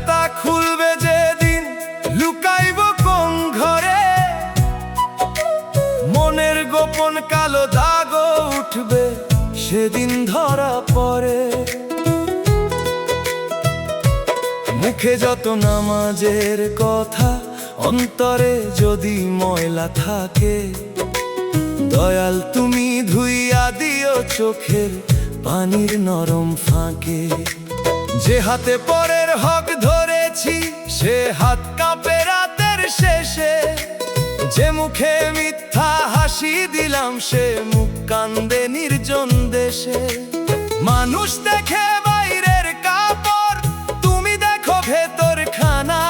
খাতা খুলবে যেদিন, লুকাইব কোন ঘরে, মনের গোপন কালো দাগ উঠবে সেদিন ধরা পড়ে। মুখে যত নামাজের কথা, অন্তরে যদি ময়লা থাকে, দয়াল তুমি ধুইয়া দিও চোখের পানির নরম ফাঁকে। যে হাতে পরের হক ধরেছি, সে হাত কাঁপে রাতের শেষে। যে মুখে মিথ্যা হাসি দিলাম, সে মুখ কান্দে নির্জন দেশে। মানুষ দেখে বাইরের কাপড়, তুমি দেখো ভেতর খানা।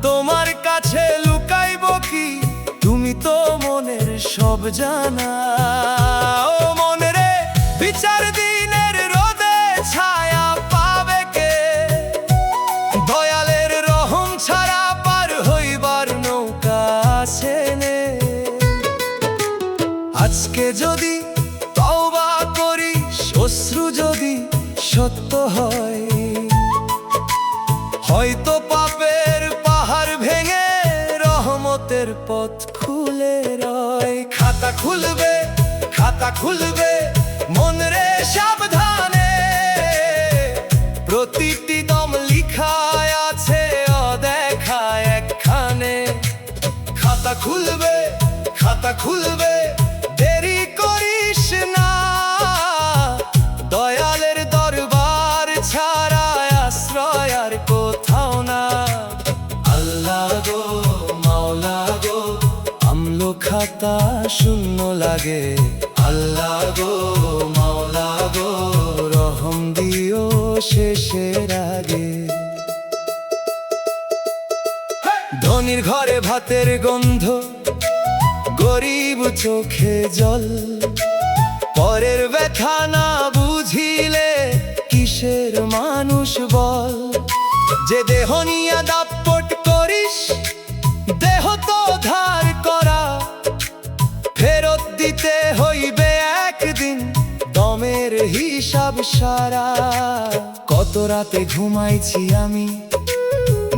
তোমার কাছে লুকাইব কি, তুমি তো মনের সব জানা। ও মন রে, বিচার দিনের রোদে ছায়া পাবে কে? দয়ালের রহম ছাড়া পার হইবার নৌকা আছে নে। আজকে যদি তওবা করি, অশ্রু যদি সত্য হয়, হয়তো পাপের পাহাড় ভেঙে রহমতের পথ খুলে রয়। খাতা খুলবে, খাতা খুলবে মন রে সাবধানে, প্রতিটি দম লিখায় আছে অদেখা একখানে। খাতা খুলবে, খাতা খুলবে, দেরি করিস না। দয়ালের দরবার ছাড়া আশ্রয় আর কোথাও না। আল্লাহ গো, মাওলা গো, আমলো খাতা শূন্য লাগে। আল্লাহ গো, মাওলা গো, রহম দিও শেষের আগে। ধনির ঘরে ভাতের গন্ধ, গরিব চোখে জল। পরের ব্যথা না বুঝিলে কিসের মানুষ বল? যে দেহ নিয়া দাপট করিস, দেহ তো ধার করা, ফেরত দিতে হইবে একদিন দমের হিসাব সারা। কত রাতে ঘুমাইছি আমি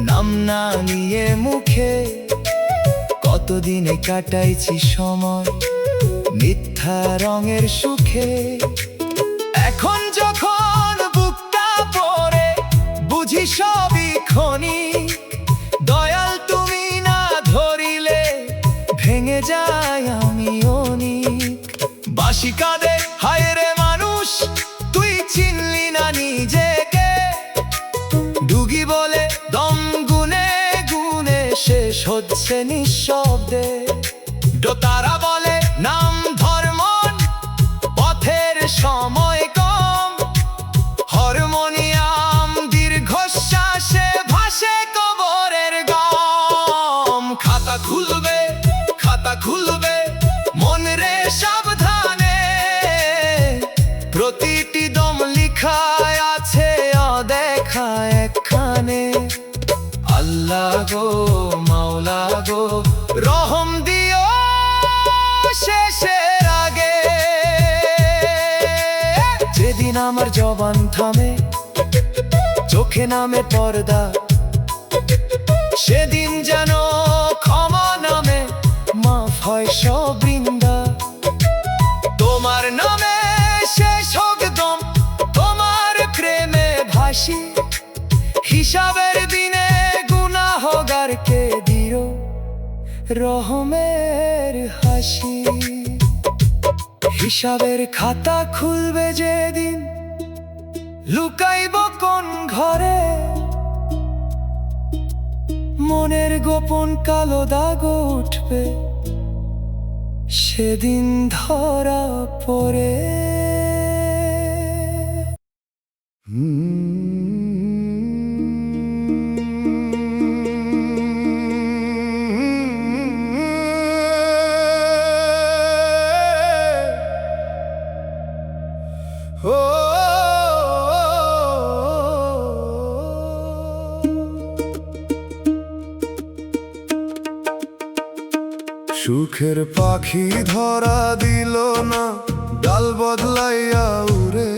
নাম না নিয়ে মুখে, কতদিনে কাটাইছি সময় মিথ্যা রঙের সুখে। এখন যখন বুকটা পড়ে বুঝি সবই ক্ষণিক, দয়াল তুমি না ধরিলে ভেঙে যায় আমি অনেক। বাঁশি কাঁদে হায় রে মানুষ, তুই চিনলি না নিজেকে। ডুগি বলে দম গুনে গুনে শেষ হচ্ছে নিঃশব্দে। দোতারা বলে নাম ধর্মন, পথের সময় কম। হারমোনিয়াম দীর্ঘশ্বাসে ভাসে কবরের গম। খাতা খুলবে, খাতা খুলবে মন রে সাবধানে, প্রতিটি দম লিখায় আছে অদেখা একখানে। আল্লাহ গো, মাওলা গো, রহম দিও শেষের আগে। যেদিন আমার জবান থামে, চোখে নামে পর্দা, সেদিন যেন ক্ষমা নামে মাফ হয় সব বৃন্দা। তোমার নামে শেষ হোক দম, তোমার প্রেমে ভাসি। হিসাবের দিনে গুনাহগারকে দিও রহমের হাসি। হিসাবের খাতা খুলবে যেদিন, লুকাইব কোন ঘরে, মনের গোপন কালো দাগ উঠবে সেদিন ধরা পড়ে। সুখের পাখি ধরা দিল না, ডাল বদলাইয়া উড়ে।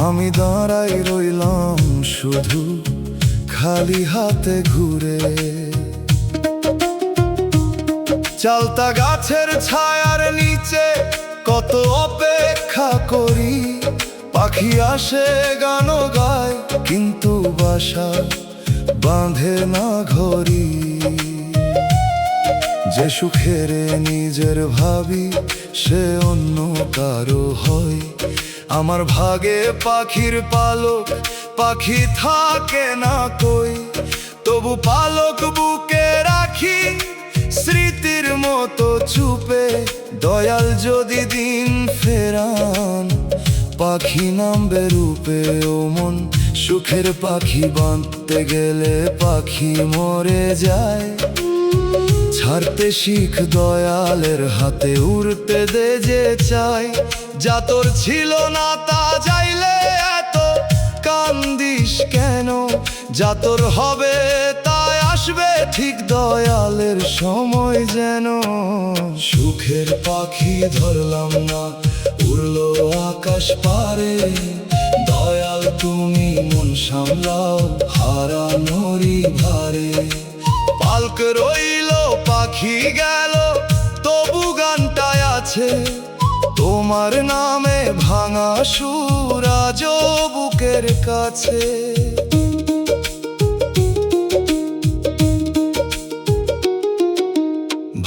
আমি দাঁড়াই রইলাম শুধু খালি হাতে ঘুরে। চালতা গাছের ছায়ার নিচে কত অপেক্ষা করি, পাখি আসে গান গায় কিন্তু বাসা বাঁধে না ঘড়ি। যে সুখের নিজের ভাবি সে অন্য কারো হয়, আমার ভাগে পাখির পালক পাখি থাকে না কই। তবু পালক বুকে রাখি স্মৃতির মতো চুপে, দয়াল যদি দিন ফেরান পাখি নামবে রূপে। ও মন সুখের পাখি বাঁধতে গেলে পাখি মরে যায়, ছাড়তে শিখ দয়ালের হাতে উড়তে দে যে চাই। যা তোর ছিল না তা যাইলে এত কান্দিস কেন, যা তোর হবে তাই আসবে ঠিক দয়ালের সময় যেন। সুখের পাখি ধরলাম না উড়লো আকাশ পারে, দয়াল তুমি মন সামলাও হারানোরই ভারে। পালক রইল পাখি গেল তবু গানটায় আছে তোমার নামে ভাঙা সুর আজও বুকের কাছে।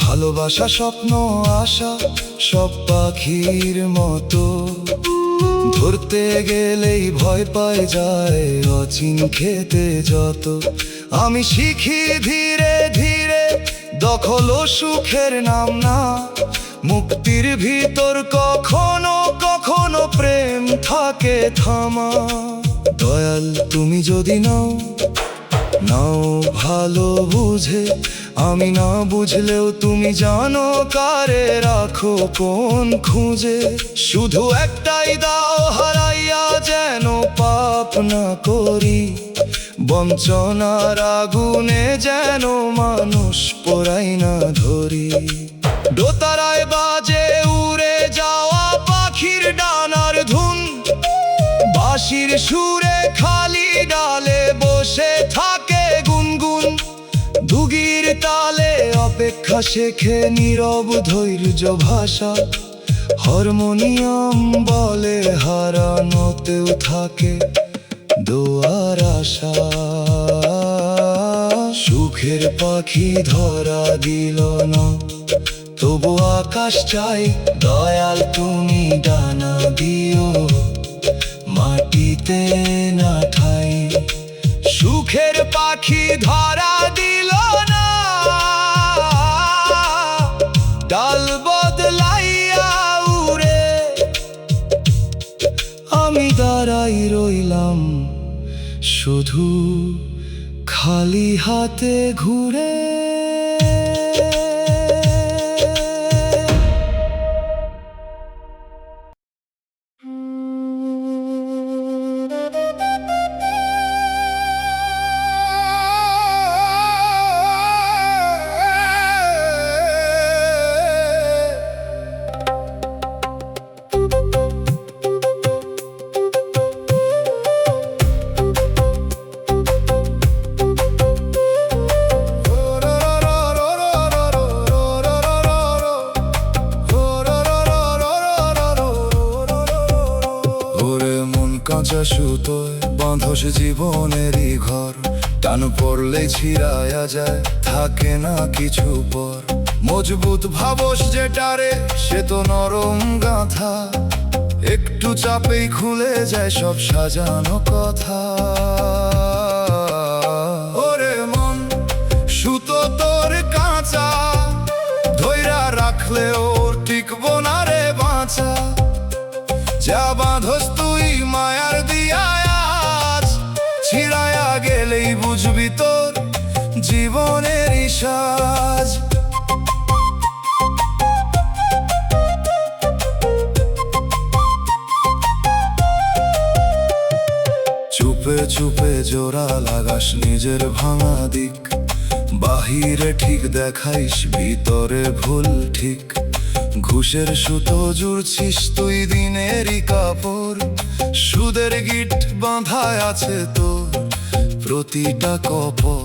ভালোবাসা স্বপ্ন আশা সব পাখির মতো, ধরতে গেলেই ভয় পায় যায় অচিন খেতে যত। আমি শিখি ধীরে ধীরে দখল ও সুখের নাম না, মুক্তির ভিতর কখনো কখনো প্রেম থাকে থামা। দয়াল তুমি যদি নাও নাও ভালো বুঝে, আমি না বুঝলেও তুমি জানো কারে রাখো কোন খুঁজে। শুধু একটাই দাও হারাইয়া যেন পাপ না করি, বঞ্চনার আগুনে যেন মানুষ পোড়াই না ধরি। দোতারায় বাজে উড়ে যাওয়া পাখির ডানার ধুন, বাঁশির সুরে খালি ডালে বসে থাকে গুনগুন। দুগির তালে অপেক্ষা শেখে নীরব ধৈর্য ভাষা, হারমোনিয়াম বলে হারানোতেও থাকে দোয়ার আশা। সুখের পাখি ধরা দিল না তবু আকাশ চাই, দয়াল তুমি ডানা দিও মাটিতে না ঠাই। সুখের পাখি ধরা দিল না ডাল বদলাইয়া উড়ে, আমি দাঁড়াই রইলাম শুধু খালি হাতে ঘুরে। কাঁচা সুতোয় বাঁধস জীবনেরই ঘর, টান পড়লে ছিড়ায়া যায় থাকে না কিছু পর। মজবুত ভাবস যেটারে সে তো নরম গাঁথা, একটু চাপেই খুলে যায় সব সাজানো কথা। ওরে মন সুতো তোর কাঁচা, ধইরা রাখলেও টিকবো না রে বাঁচা। যা বাঁধস তুই মায়ার দিয়া আজ, ছিড়ায়া গেলেই বুঝবি তোর জীবনের সাজ। চুপে চুপে জোড়া লাগাস নিজের ভাঙা দিক, বাহিরে ঠিক দেখাইস ভিতরে ভুল ঠিক। ঘুষের সুতো জুড়ছিস তুই দিনেরই কাপড়, সুদের গিট বাঁধায় আছে তোর প্রতিটা কপর।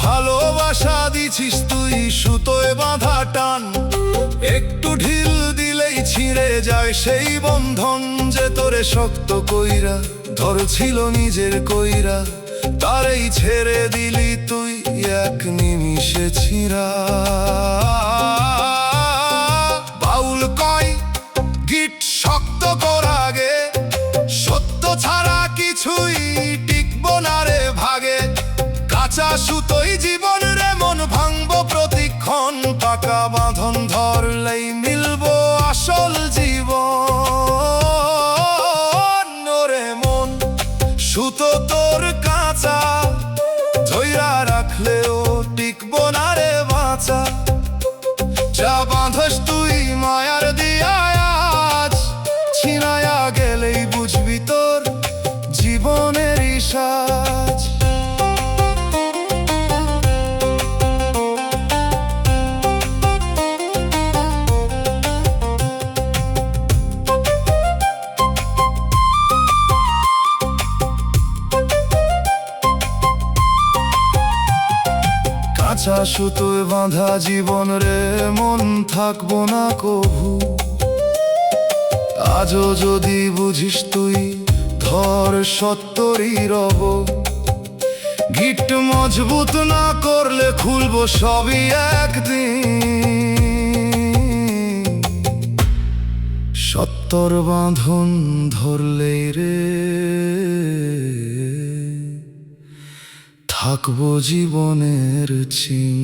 ভালোবাসা দিছিস তুই সুতোয় বাঁধা টান, একটু ঢিল দিলেই ছিঁড়ে যায় সেই বন্ধন যে তোরে শক্ত কইরা ধরছিল নিজের কইরা, তারেই ছেড়ে দিলি তুই এক নিমিষে ছিঁড়া। বাউল কয় গিট শক্ত কর আগে, সত্য ছাড়া কিছুই টিকব না রে ভাগে। কাঁচা সুতোই জীবন রে মন ভাঙবো প্রতিক্ষণ, পাকা বাঁধন ধরলেই মিলবো আসল জীবন। ওরে মন সুতো তোর কাঁচা, ধইরা রাখলেও টিকব না রে বাঁচা। যা বাঁধস তুই মায়ার দিয়া আজ, ছিনায়া গেলেই বুঝবি তোর জীবনের সাজ। কাঁচা সুতোয় বাঁধা জীবন রে মন থাকবো না কভু। আজও যদি বুঝিস তুই ধর সত্তরই রব। গিট মজবুত না করলে খুলবো সবই একদিন। সত্তর বাঁধন ধরলেই রে থাকবো জীবনের চিন।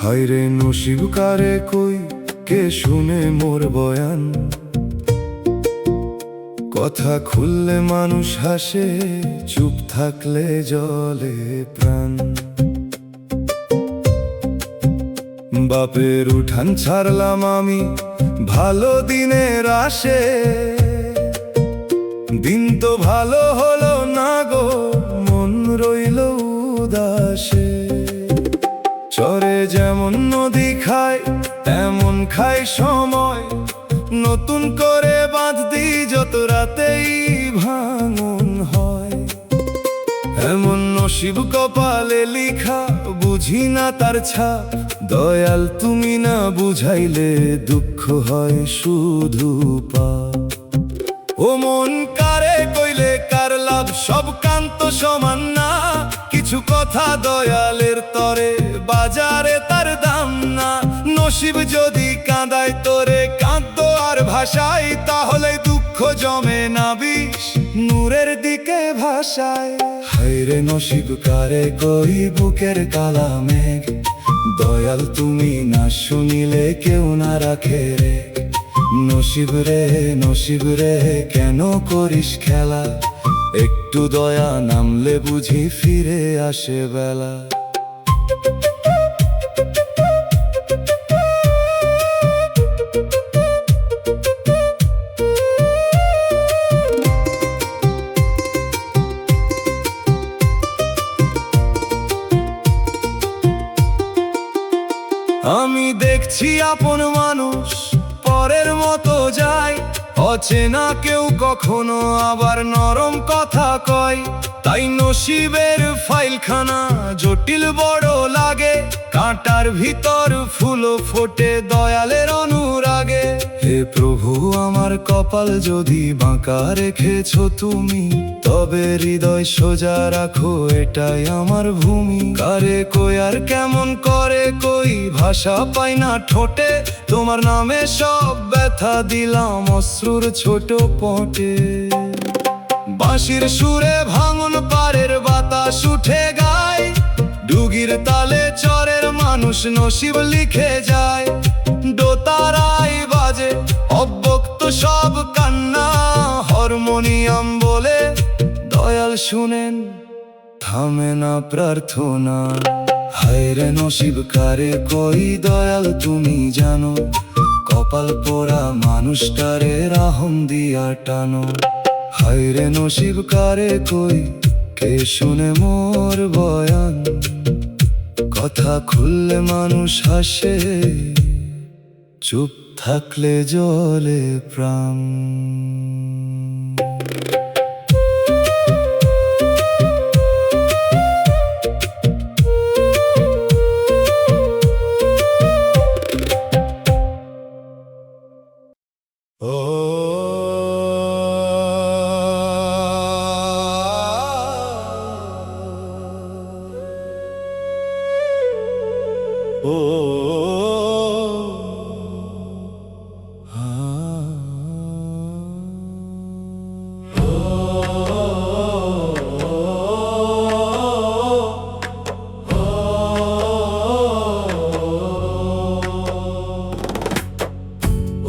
হায়রে নসিব কারে কই কে শুনে মোর বয়ান, কথা খুললে মানুষ হাসে চুপ থাকলে জলে প্রাণ। বাপের উঠান ছাড়লাম আমি ভালো দিনের আসে, দিন তো ভালো হলো না গো মন রইল উদাসে। চরে যেমন নদী খায় তেমন খায় সময়, নতুন করে বাঁধ দি যত রাতেই ভাঙন হয়। এমন নসিব কপালে লিখা বুঝি না তার ছাপ, দয়াল তুমি না বুঝাইলে দুঃখ হয় শুধু পাপ। ও মন কারে কইলে কার লাভ, সব কান্ত সমান না। কিছু কথা দয়ালের তরে বাজারে তার দাম না। নসিব যদি কাঁদায় তোরে কাঁদতো আর ভাষায়, তাহলে দুঃখ জমে না বিষ নূরের দিকে ভাষায়। হায়রে নসিব কারে কই বুকের কালা মেঘ, দয়াল তুমি না শুনিলে কেউ না রাখে রে। নসিব রে কেন করিস খেলা, একটু দয়া নামলে বুঝি ফিরে আসে বেলা। আমি দেখছি আপন মানুষ পরের মতো যায়, অচেনা কেউ কখনো আবার নরম কথা কয়। তাই নসিবের ফাইলখানা জটিল বড় লাগে, কাঁটার ভিতর ফুলও ফোটে দয়ালের অনুরাগে। হে প্রভু আমার কপাল যদি বাঁকা রেখেছো তুমি, তবে হৃদয় সোজা রাখো এটাই আমার ভূমি। কারে কই আর কেমন করে কই ভাষা পাই না ঠোঁটে, তোমার নামে সব ব্যথা দিলাম অশ্রুর ছোট পটে। বাঁশির সুরে ভাঙন পারের বাতাস উঠে গায়, ডুগি ধীর তালে চরের মানুষ নসিব লিখে যায়। দোতারাই বাজে অব্যক্ত সব কান্না, হারমোনিয়াম বলে দয়াল শুনেন, থামে না প্রার্থনা। হায়রে নসিব কারে কই দয়াল তুমি জানো, কপাল পোড়া মানুষটারে রাহম দিয়া টানো। হায়রে নসিব কারে কই কে শুনে মোর বয়ান, কথা খুললে মানুষ হাসে, চুপ থাকলে জ্বলে প্রাণ।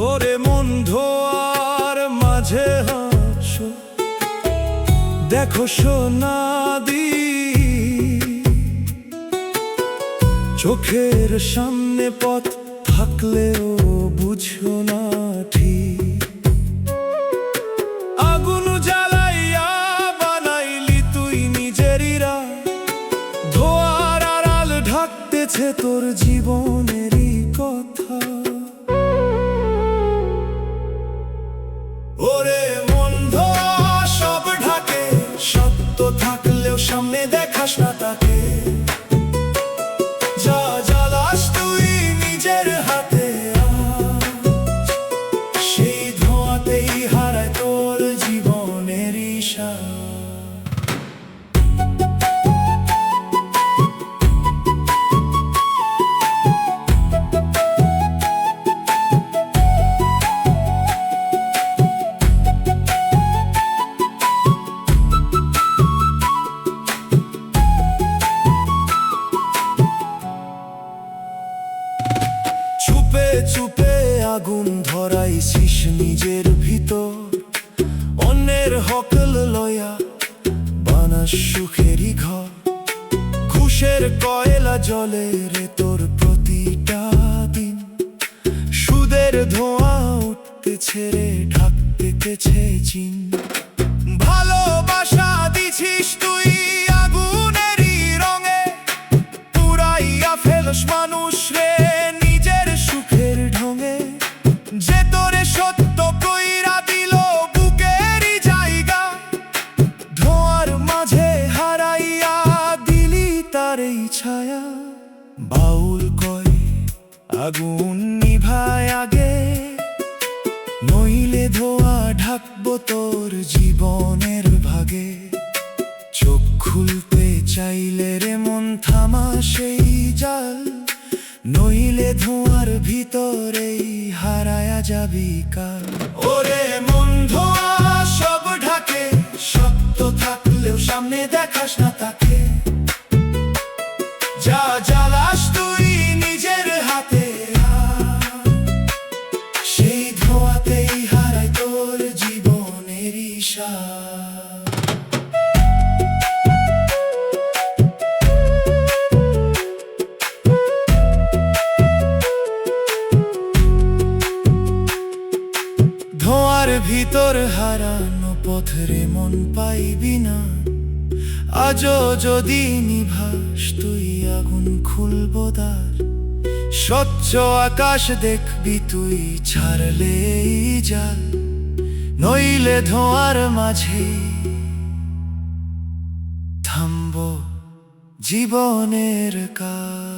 ওরে মন ধোয়ার মাঝে হাসো, দেখো সোনাদি চোখের সামনে পথ থাকলেও বুঝো না ঠিক। আগুন জ্বালাইয়া বানাইলি তুই নিজেরই রাত, ধোয়ার আড়াল ঢাকতেছে তোর জীবনেরই কথা। ওরে মন ধোয়া সব ঢাকে, সত্য থাকলেও সামনে দেখাস না তাকে। যা জ্বালাস তুই নিজের হাতে, সেই ধোঁয়াতেই হারায় তোর জীবনের স্বাদ। চুপে চুপে আগুন ধরাইছিস নিজের ভিতর, অন্যের হকল লয়া বানাস সুখেরই ঘর। ঘুষের কয়লা জলে রে তোর প্রতিটা দিন, সুদের ধোঁয়া উঠতেছে রে ঢাকতেছে চিন। ভালোবাসা দিছিস তুই আগুনেরই রঙে, পুরাইয়া ফেলস মানুষ রে নিজের সুখের ঢঙে। যে তোরে সত্য কইরা দিল বুকেরই জায়গা, ধোঁয়ার মাঝে হারাইয়া দিলি তার এই ছায়া। বাউল কয় আগুন নিভায় আগে, নইলে ধোঁয়া ঢাকবো তোর জীবনের ভাগে। চোখ খুলতে চাইলে রে মন থামা সেই জাল, নইলে ধোঁয়ার ভিতরেই হারায়া যাবি কাল। ওরে মন ধোঁয়া সব ঢাকে, সত্য থাকলেও সামনে দেখাস না তাকে। যা জ্বালাস তুই নিজের হাতে, সেই ধোঁয়াতেই হারায় তোর জীবনের স্বাদ। ধোঁয়ার ভিতর হারানো পথরে মন পাইবি না, আজও যদি নিভাস তুই আগুন খুলবো দ্বার। স্বচ্ছ আকাশ দেখবি তুই ছাড়লেই জাল, নইলে ধোঁয়ার মাঝে থামবো জীবনের কাল।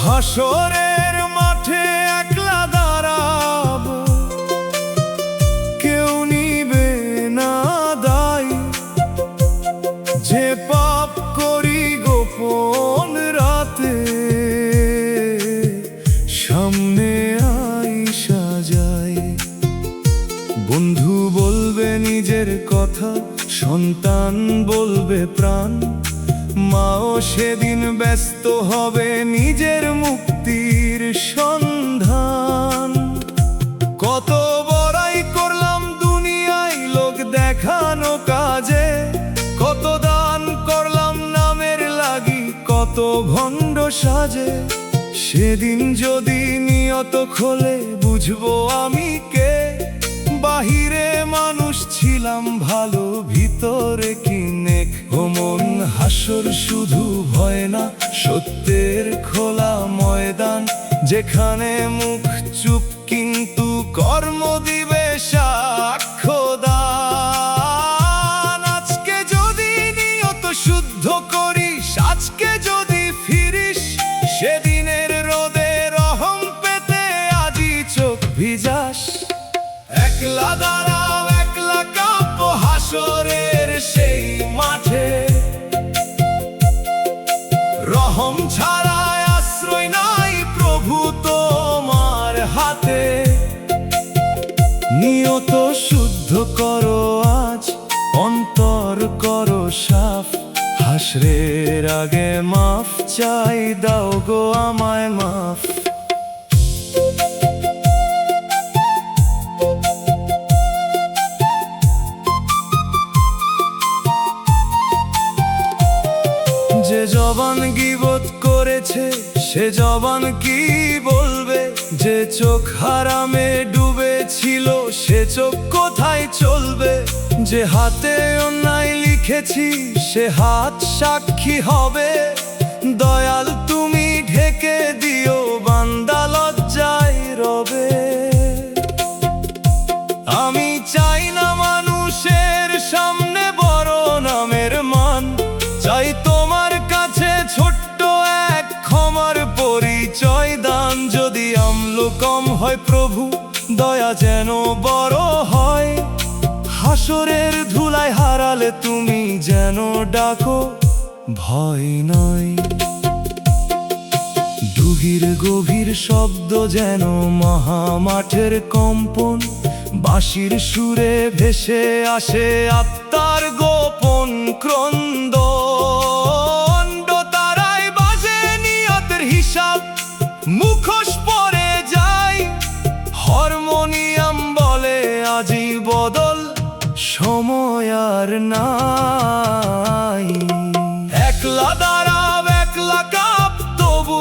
হাসরের মাঠে একলা দাঁড়াবো, কেউ নিবে না দায়। যে পাপ করি গোপন রাতে, সামনে আইসা যায়। বন্ধু বলবে নিজের কথা, সন্তান বলবে প্রাণ, মাও সেদিন ব্যস্ত হবে নিজের মুক্তির সন্ধান। কত বড়াই করলাম দুনিয়ায় লোক দেখানো কাজে, কত দান করলাম নামের লাগি, কত ভণ্ড সাজে। সেদিন যদি নিয়ত খোলে বুঝবো আমি কে, বাহিরে মানুষ ছিলাম ভালো, ভিতরে কি নেক। ও মন, হাসর শুধু ভয় না, সত্যের খোলা ময়দান, যেখানে মুখ চুপ কিন্তু কর্ম দিবে সাক্ষ্য দান। আজকে যদি নিয়ত শুদ্ধ করিস, আজকে যদি ফিরিস, সেদিনের রোদে রহম পেতে আজই চোখ ভিজাস। একলা দাঁড়াও, একলা কাঁপো হাসরের সেই মাঠে, রহম ছাড়া আশ্রয় নাই প্রভু তোমার হাতে। নিয়ত শুদ্ধ করো আজ, অন্তর করো সাফ, হাসরের আগে মাফ চাই, দাও গো আমায় মাফ। যে জবান গীবত করেছে সে জবান কি বলবে, যে চোখ হারামে ডুবেছিল সে চোখ কোথায় চলবে। যে হাতে অন্যায় লিখেছি সে হাত সাক্ষী হবে, দয়াল তুমি ঢেকে দিও বান্দা লজ্জায় রবে। আমি চাই না মানুষের সামনে বড় নামের মান, চাই তোমার কাছে ছোট্ট এক ক্ষমার পরিচয় দান। যদি আমল কম হয় প্রভু, দয়া যেন বড় হয়, হাসরের ধুলায় হারালে তুমি যেন ডাকো ভয় নয়। ডুগির গভীর শব্দ যেন মহামাঠের কম্পন, বাঁশির সুরে ভেসে আসে আত্মার গোপন ক্রন্দন। তারাই বাজে নিয়তের হিসাব, মুখোশ পরে যায়, হারমোনিয়াম বলে আজি বদল, সময় আর নাই। একলা দাঁড়াও, একলা কাঁপ, তবু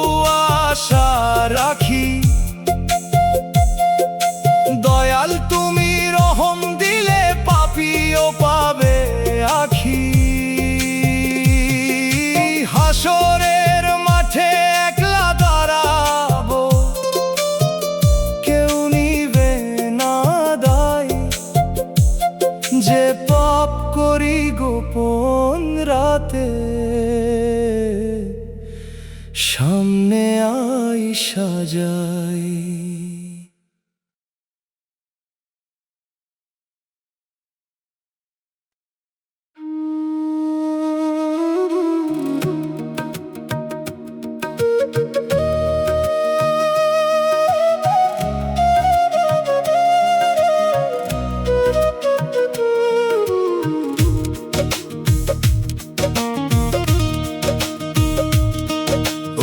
আশা রাখি, দয়াল তুমি রহম দিলে পাপীও পাবে আখি। হাসরের মাঠে একলা দাঁড়াবো, কেউ নিবে না দায়। যে পাপ করি গোপন রাতে, সামনে আইসা যায়।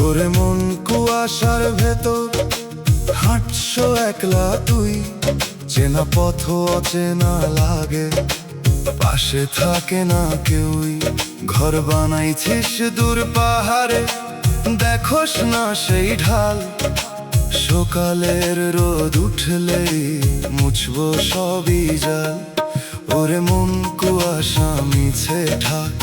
ওরে মন, কুয়াশার ভেতর হাঁটছো একলা তুই, চেনা পথ অচেনা লাগে, পাশে থাকে না কেউই। ঘর বানাইছিস দূর পাহাড়ে, দেখোস না সেই ঢাল, সকালের রোদ উঠলেই মুছবো সবই জাল। ওরে মন, কুয়াশা মিছে ঠাক,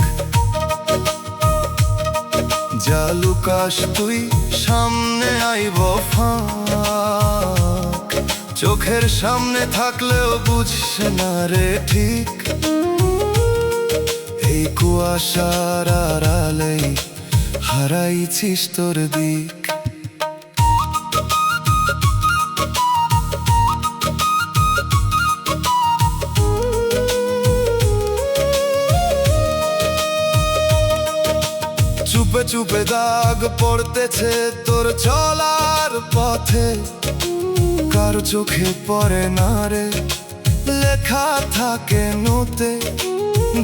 যা লুকাস তুই সামনে আইব ফাঁক। চোখের সামনে থাকলেও বুঝছে না রে ঠিক, এই কুয়াশার আড়ালেই হারাইছিস তোর দিক। চুপে চুপে দাগ পড়তেছে তোর চলার পথে, কারো চোখে পড়ে না রে, লেখা থাকে নোতে।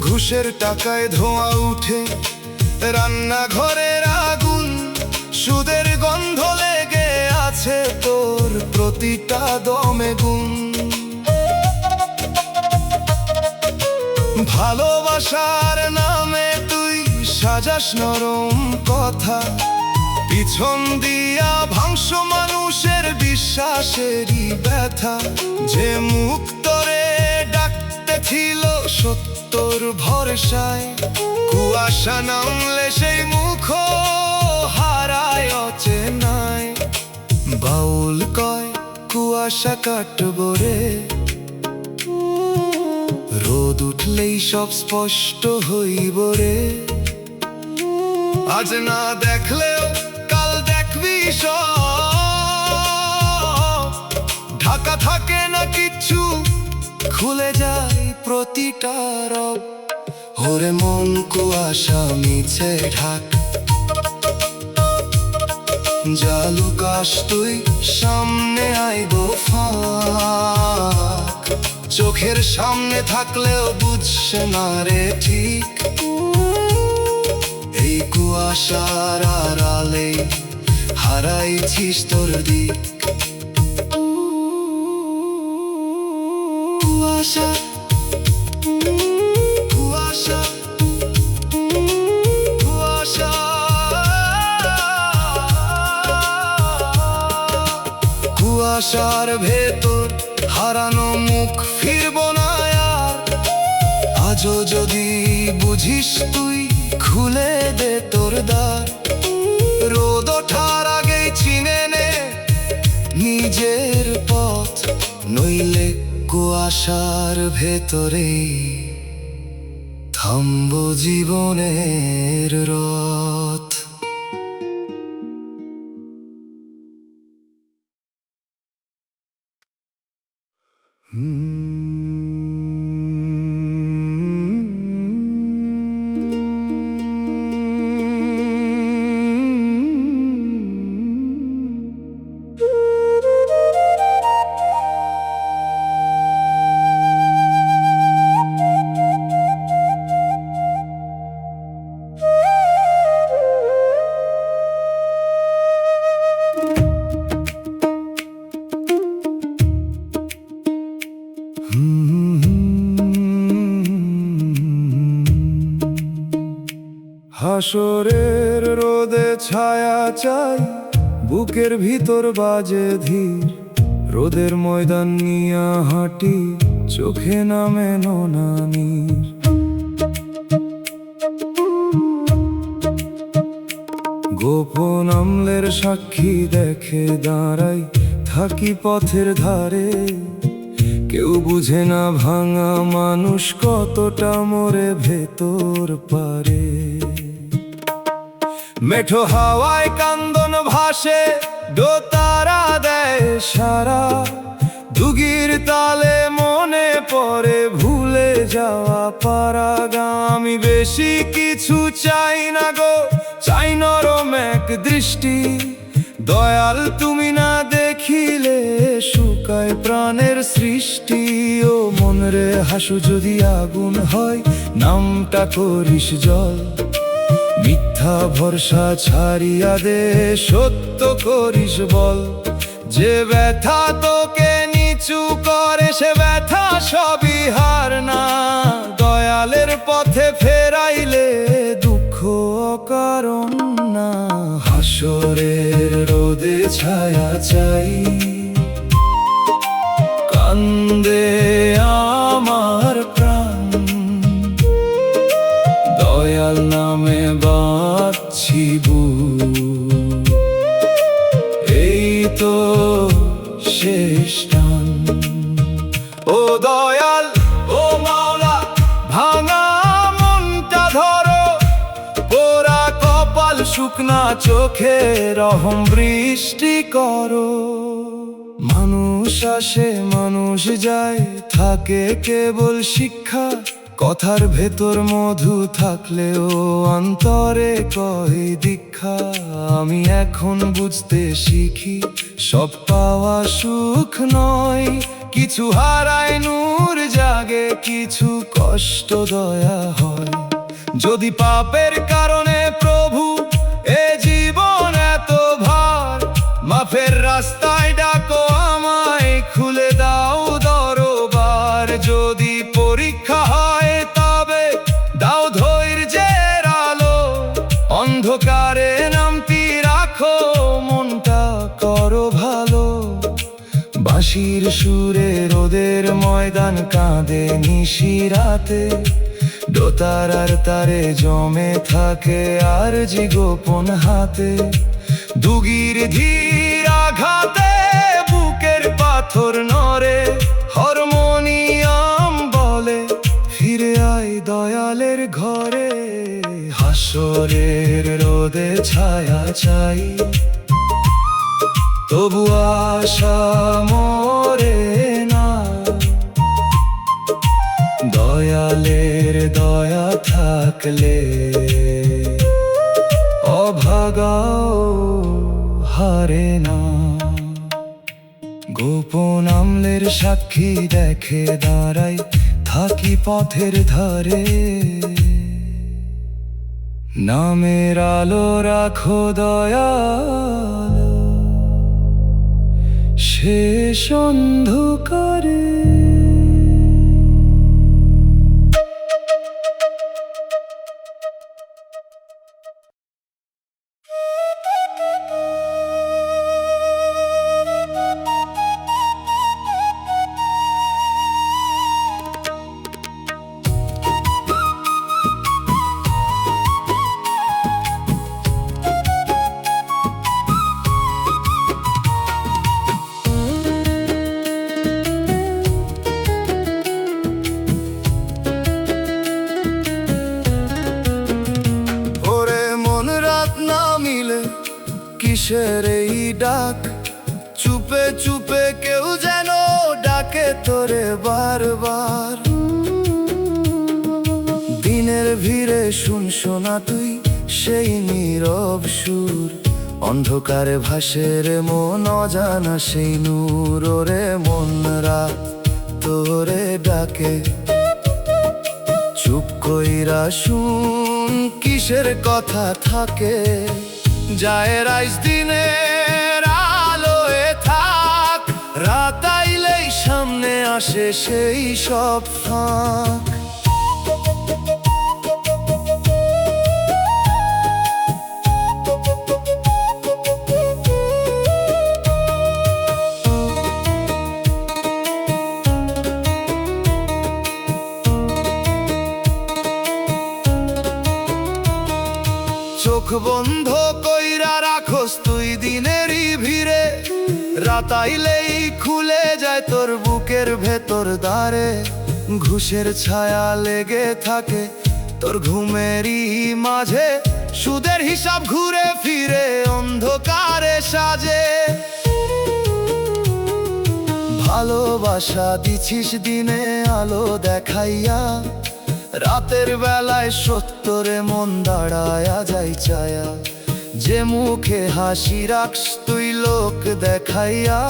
ঘুষের টাকায় ধোঁয়া উঠে রান্নাঘরের আগুন, সুদের গন্ধ লেগে আছে তোর প্রতিটা দমে গুণ। ভালোবাসার নামে তুই সাজাস নরম কথা, পিছন দিয়া ভাংস মানুষের বিশ্বাসেরই ব্যথা। যে মুখ তোরে ডাকতে ছিল সত্যর ভরসায়, কুয়াশা নামলে সেই মুখ হারায় অচেনায়। বাউল কয় কুয়াশা কাটবো রে, রোদ উঠলেই সব স্পষ্ট হইব রে। আজ না দেখলেও কাল দেখবি সব, ঢাকা থাকে না কিচ্ছু, খুলে যায় প্রতিটা রব। ওরে মন কুয়াশা মিছে ঢাক, যা লুকাস তুই সামনে আইব ফাঁক। চোখের সামনে থাকলেও বুঝছে না রে ঠিক, এই কুয়াশার আড়ালে হারাইছিস তোর দিক। কুয়াশা কুয়াশা কুয়াশা, কুয়াশার ভেতর হারানো মুখ ফিরব না আর। আজও যদি বুঝিস তুই খুলে দে তোর দ্বার, রোদ ওঠার আগেই চিনে নে নিজের পথ, নইলে কুয়াশার ভেতরে থামবো জীবনের রথ। হাসরের রোদে ছায়া চাই, বুকের ভিতর বাজে ধীর। রোদের ময়দান নিয়া হাঁটি, চোখে নামে ননানির। গোপন আমলের সাক্ষী দেখে দাঁড়াই, থাকি পথের ধারে। কেউ বুঝে না ভাঙা মানুষ কতটা মরে ভেতর পারে। মেঠো হাওয়ায় কান্দন ভাসে, দোতারা দেয় সারা। দুগির তালে মনে পড়ে ভুলে যাওয়া পারাগা। আমি বেশি কিছু চাই না গো, চাই নরম এক দৃষ্টি। দয়াল তুমি না দেখিলে শুকায় প্রাণের সৃষ্টি। ও মনরে হাসু যদি আগুন হয়, নামটা করিস জল। মিথ্যা ভরসা ছাড়িয়া দে, সত্য করিস বল। যে ব্যথা তোকে নিচু করে, সে ব্যথা সবই হার না। দয়ালের পথে ফেরাইলে দুঃখ অকারণ না। হাসরের রোদে ছায়া চাই, কান্দে আমার প্রাণ। দয়াল নামে বাঁধছি বুক, এই তো শেষ টান। ও দয়াল, ও মাওলা, ভাঙা মনটা ধরো। পোড়া কপাল, শুকনা চোখে রহম বৃষ্টি করো। মানুষ আসে মানুষ যায়, থাকে কেবল শিক্ষা। কথার ভেতর মধু থাকলেও অন্তরে কয় দীক্ষা। আমি এখন বুঝতে শিখি সব পাওয়া সুখ নয়, কিছু হারায় নূর জাগে, কিছু কষ্ট দয়া হয়। যদি পাপের কারণে প্রভু এ জীবন এত ভার, মাফের রাস্তায় ডাকো আমায়, খুলে দাও দরবার। যদি পরীক্ষা হয় তবে দাও ধৈর্যের আলো, অন্ধকারে নামতি রাখো, মনটা করো ভালো। বাঁশির সুরে রোদের ময়দান কাঁদে নিশিরাতে, দোতারার তারে জমে থাকে আর জি গোপন হাতে। দুগির ধীর আঘাতে বুকের পাথর নড়ে, হারমোনিয়াম বলে ফিরে আয় দয়ালের ঘরে। হাসরের রোদে ছায়া চাই, তবু আশা মরে না। দয়ালের দয়া থাকলে অভাগাও হারে না। গোপন আমলের সাক্ষী দেখে দাঁড়াই, থাকি পথের ধারে। নামের আলো রাখো দয়াল শেষ অন্ধকারে। কিসের এই ডাক, চুপে চুপে কেউ যেন ডাকে তোরে বারবার। দিনের ভিড়ে শুনশোনা তুই সেই নীরব সুর, অন্ধকারে ভাসে রে মন অজানা সেই নূর। ওরে মন রাত তোরে ডাকে, চুপ কইরা শুন কিসের কথা থাকে। যায় রাইস দিনের আলোয় থাক, রাত আইলেই সামনে আসে সেই সব ফাঁক। চোখ বন্ধ কইরা রাখোস তুই দিনেরই ভিড়ে, রাত আইলেই খুলে যায় তোর বুকের ভেতর দ্বারে। ঘুষের ছায়া লেগে থাকে তোর ঘুমেরই মাঝে, সুদের হিসাব ঘুরে ফিরে অন্ধকারে সাজে। ভালোবাসা দিছিস দিনে আলো দেখাইয়া, রাতের বেলায় সত্যরে মন দাঁড়ায়া যাই চায়া। যে মুখে হাসি রাখস তুই লোক দেখাইয়া,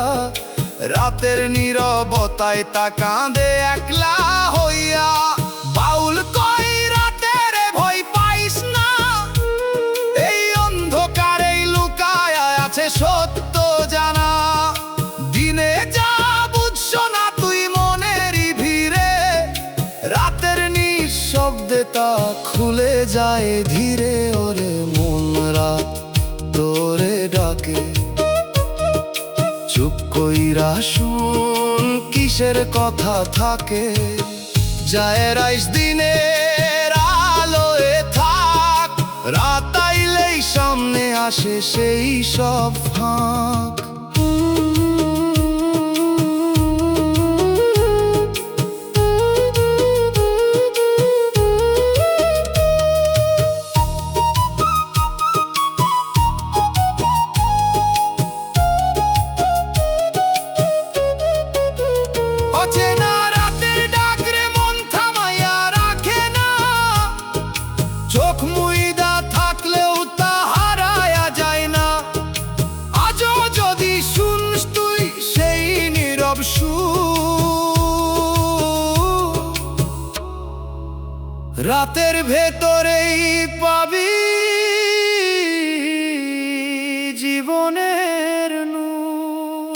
রাতের নীরবতায় তা কাঁদে একলা হইয়া। বাউল কই রাতের ভয় পাইস না, এই অন্ধকারেই লুকায়া আছে সত্য জানা। দিনে যা বুঝছো না তুই মনেরই ভিড়ে, রাতের নিঃশব্দে তা খুলে যায় ধীরে। ওরে মন রাত তোরে ডাকে, চুপ কইরা শুন কিসের কথা থাকে। যায় রাইস দিনের আলোয় থাক, রাত আইলেই সামনে আসে সেই সব ফাঁক। অচেনা রাতের ডাক রে মন থামাইয়া রাখ, মনের ভেতরেই পাবি জীবনের নূর।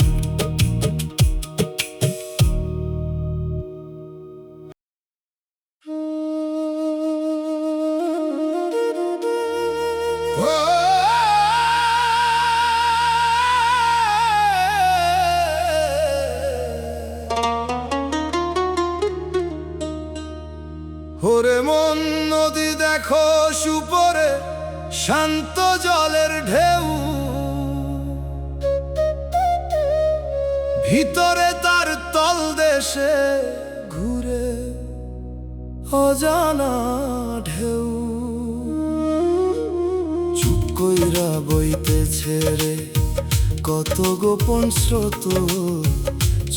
ওরে মন নদী দেখো সুপরে শান্ত জলের ঢেউ, ভিতরে তার তলদেশে ঘুরে অজানা ঢেউ। চুপ কইরা বইতেছে রে কত গোপন স্রোত,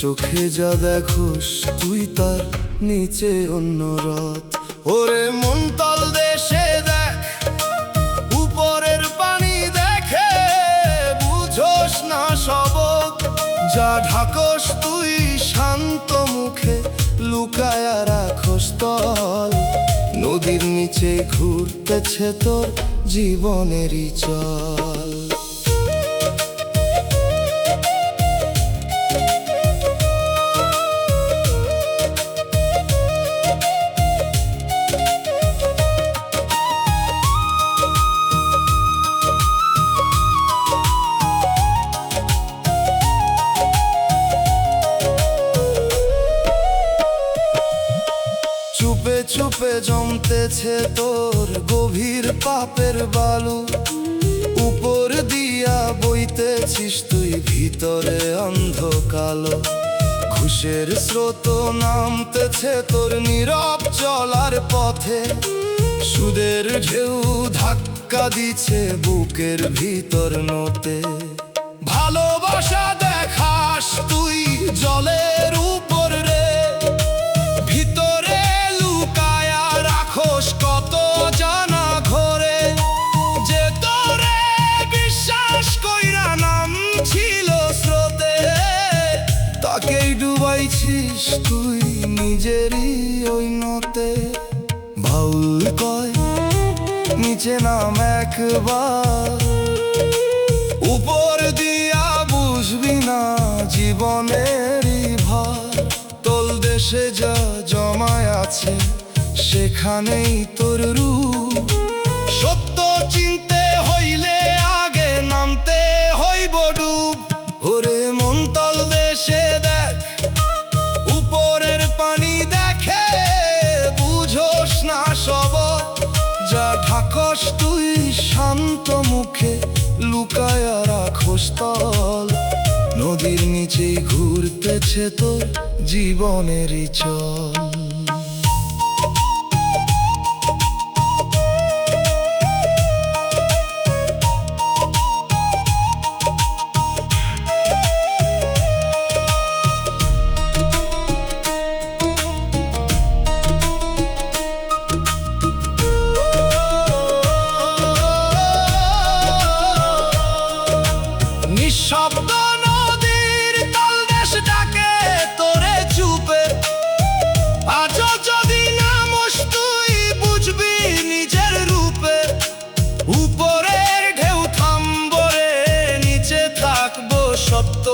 চোখে যা দেখোস তুই তার নিচে অন্য রথ। ওরে মন তল দেশে দেখ উপরের পানি দেখে, বুঝোস না সবক যা ঢাকস তুই শান্ত মুখে লুকায়া রাখোস তল। নদীর নিচে ঘুরতেছে তোর জীবনেরই চল। চুপে চুপে জমতেছে তোর গভীর পাপের বালু, উপর দিয়া বইতেছিস তুই ভিতরে অন্ধ কালো। ঘুষের স্রোত নামতেছে তোর নীরব চলার পথে, সুদের ঢেউ ধাক্কা দিছে বুকের ভিতর নতে। ভালোবাসা দেখাস তুই জলের উপর রে, ভিতরে লুকায়া রাখোস কত জানা ঘরে। যে তোরে বিশ্বাস কইরা নাম ছিল স্রোতে, তাকেই ডুবাইছিস তুই নিজেরই ওই নতে। বাউল কয় নিচে নাম একবার, উপর দিয়া বুঝবি না জীবনেরই ভার। তল দেশে যা জমায় আছে সেখানেই তোর রূপ, সত্য চিনতে হইলে আগে নামতে হইব ডুব। ওরে মন তল দেশে দেখ উপরের পানি দেখে, বুঝোস না সব যা ঢাকস তুই শান্ত মুখে লুকায়া রাখোস তল। নদীর নিচেই ঘুরতেছে তোর জীবনেরই চল। নিঃশব্দ নদীর তলদেশ ডাকে তোরে চুপে, আজও যদি নামস তুই বুঝবি নিজের রূপে। উপরের ঢেউ থামবো রে, নিচে থাকবো সত্য,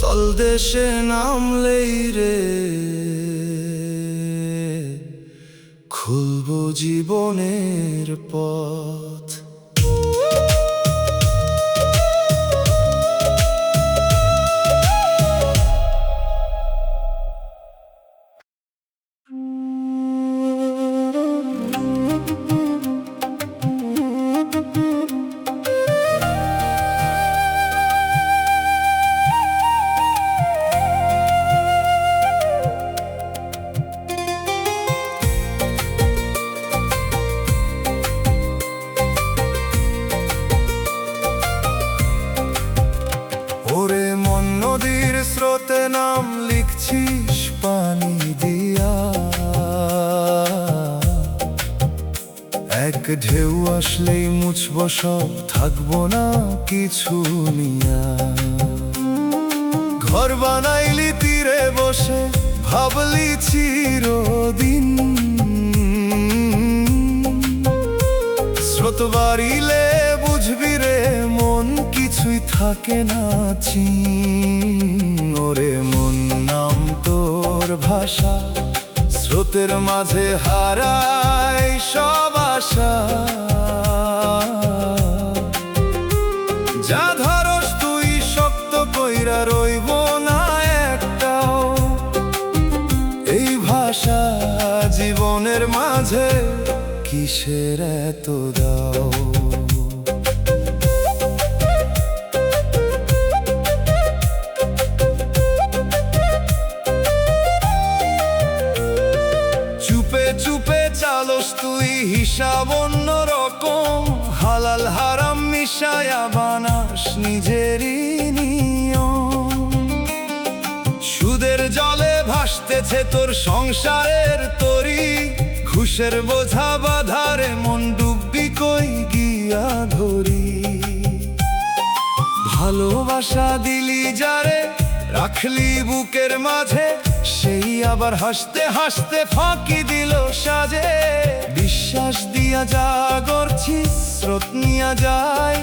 তলদেশে নামলেই রে খুলবো জীবনের পথ। ওরে মন নদীর স্রোতে নাম লিখছিস পানি দিয়া, এক ঢেউ আসলেই মুছব সব, থাকবো না কিছু নিয়া। ঘর বানাইলি তীরে বসে ভাবলি চিরদিন, স্রোত বাড়িলে বুঝবি রে মন কিছুই থাকে না চিন। ওরে মন নাম তোর ভাষা, স্রোতের মাঝে হারায় সব আশা। যা ধরস তুই শক্ত কইরা রইব না একটাও, এই ভাষা জীবনের মাঝে কিসের এত দাও। চুপে চুপে চালস তুই হিসাব অন্য রকম, হালাল হারাম মিশায়া বানাস নিজেরই নিয়ম। সুদের জলে ভাসতেছে তোর সংসারের তরি, ঘুষের বোঝা বাধারে মন ডুববি কই গিয়া ধরি। ভালোবাসা দিলি যারে রাখলি বুকের মাঝে, সেই আবার হাসতে হাসতে ফাঁকি দিল সাজে। বিশ্বাস দিয়া যা গড়ছিস স্রোত নিয়া যায়,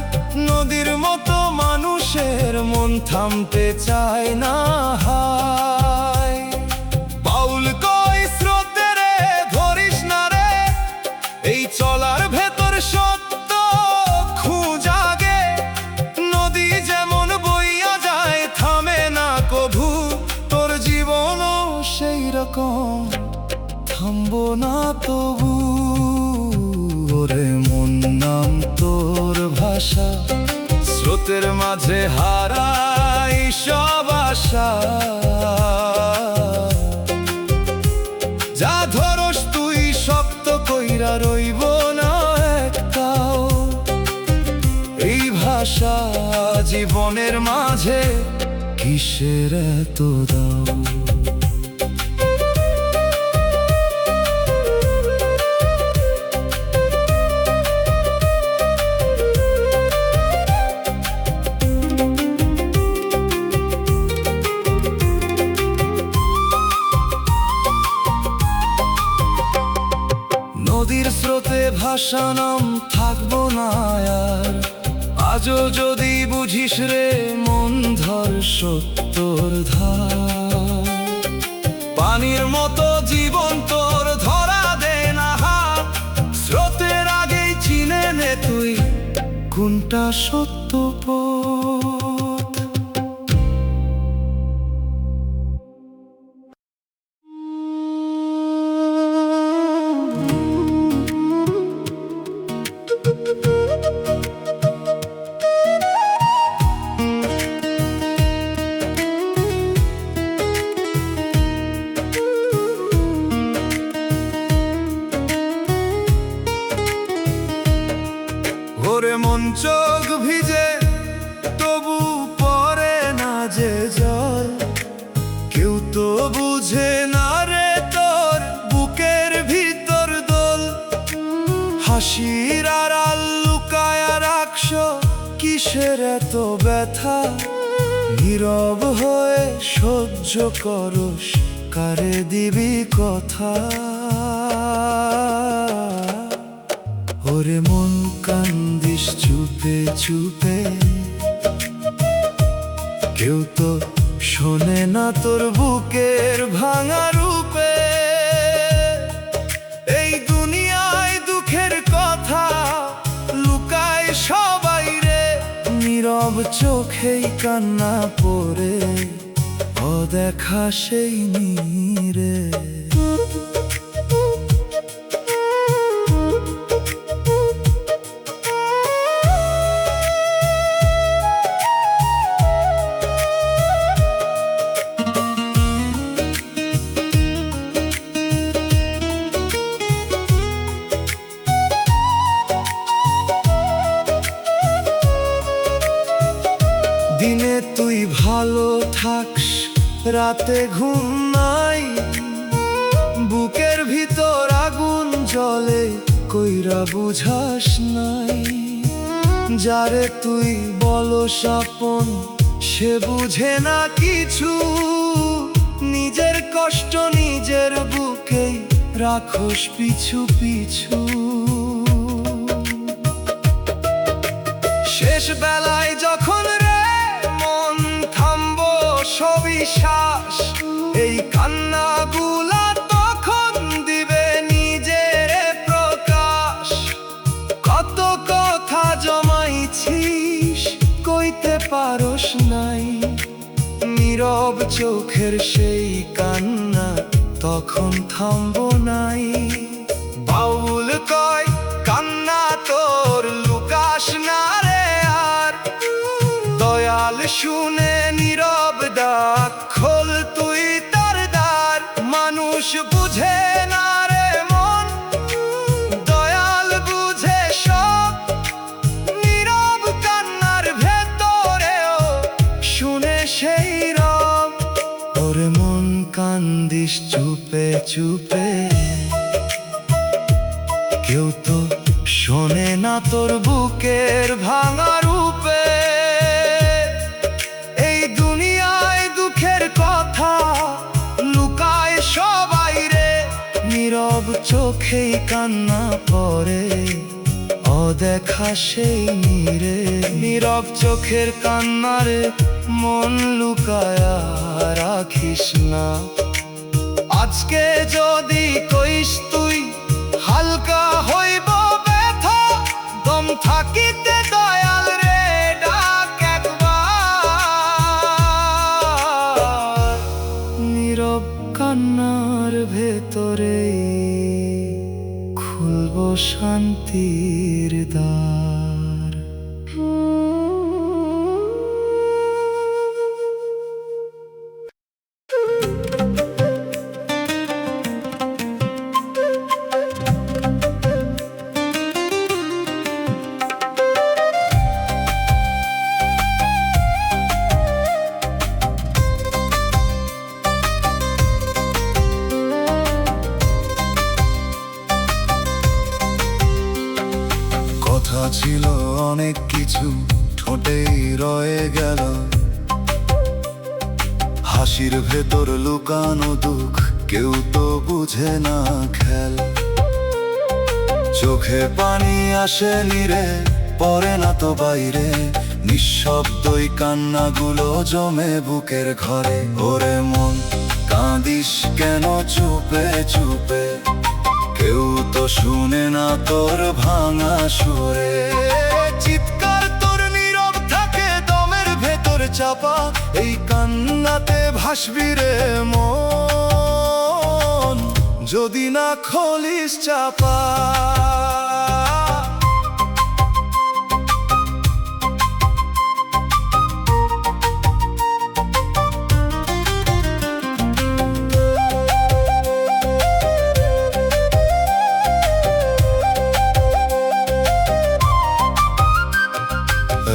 নদীর মতো মানুষের মন থামতে চায় না হায়। বাউল কই স্রোতে রে ধরিস না রে, এই চলার ভেতর সত্য খুঁজাগে। নদী যেমন বইয়া যায় থামে না কভু, তোর জীবনও সেই রকম থামবো না তবু। ওরে মন নাম তোর ভাষা, স্রোতের মাঝে হারাই সব আশা। যা ধরস তুই শক্ত কইরা রইব না একটাও, এই ভাষা জীবনের মাঝে কিসের এত দাও। নদীর স্রোতে ভাসানাম থাকবো না আর, আজও যদি বুঝিস রে মন ধর সত্যর ধার। পানির মতো জীবন তোর ধরা দে না হাত, স্রোতের আগেই চিনে নে তুই কোনটা সত্য পথ। ওরে মন চোখ ভিজে তবু পরে না যে জল, কেউ তো বুঝে না রে তোর বুকের ভিতর দোল। হাসির আড়াল লুকায়া রাখস কিসের এত ব্যথা, নীরব হয়ে সহ্য করস কারে দিবি কথা। ওরে মন কান্দিস চুপে চুপে, কেউ তো শোনে না তোর বুকের ভাঙা রূপে। এই দুনিয়ায় দুঃখের কথা লুকায় সবাই রে, নীরব চোখেই কান্না পড়ে অদেখা সেই নীরে। দিনে তুই ভালো থাকস রাতে ঘুম নাই, বুকের ভিতর আগুন জ্বলে কইরা বুঝাস নাই। যারে তুই বলো আপন সে বুঝে না কিছু, নিজের কষ্ট নিজের বুকেই রাখোস পিছু পিছু। শেষ বেলায় যখন রে মন থামবো সবিশ্বাস, এই কান্নাগুলা তখন দিবে নিজের প্রকাশ। কত কথা জমাইছিস কইতে পারস নাই, নীরব চোখের সেই কান্না তখন থামবো নাই। বাউল কয় কান্না তোর লুকাস না রে আর, দয়াল শুনে নীরব ডাক খোল তুই তার দ্বার। মানুষ বুঝে না রে মন, দয়াল বুঝে সব, নীরব কান্নার ভেতরেও শুনে সেই রব। ওরে মন কান্দিস চুপে চুপে, কেউ তো শোনে না তোর বুকের ভাঙা রূপে। এই দুনিয়ায় দুঃখের কথা লুকায় সবাই রে, নীরব চোখেই কান্না পড়ে অদেখা সেই নীরে। নীরব চোখের কান্নারে মন লুকায়া রাখিস না। আজকে যদি কইস তুই হালকা হইব ব্যথা, দম থাকিতে দয়াল রে ডাক একবার। নীরব কান্নার ভেতরে খুলব শান্তির দ্বার। কথা ছিল অনেক কিছু ঠোঁটেই রয়ে গেল, হাসির ভেতর লুকানো দুঃখ কেউ তো বুঝে না খেল। চোখে পানি আসে নীরে পড়ে না তো বাইরে, নিঃশব্দই কান্নাগুলো জমে বুকের ঘরে। ওরে মন কাঁদিস কেন চুপে চুপে, কেউ তো শুনে না তোর ভাঙা সুরে। চিৎকার তোর নীরব থাকে দমের ভেতর চাপা, এই কান্নাতে ভাসবি রে মন, যদি না খোলিস চাপা।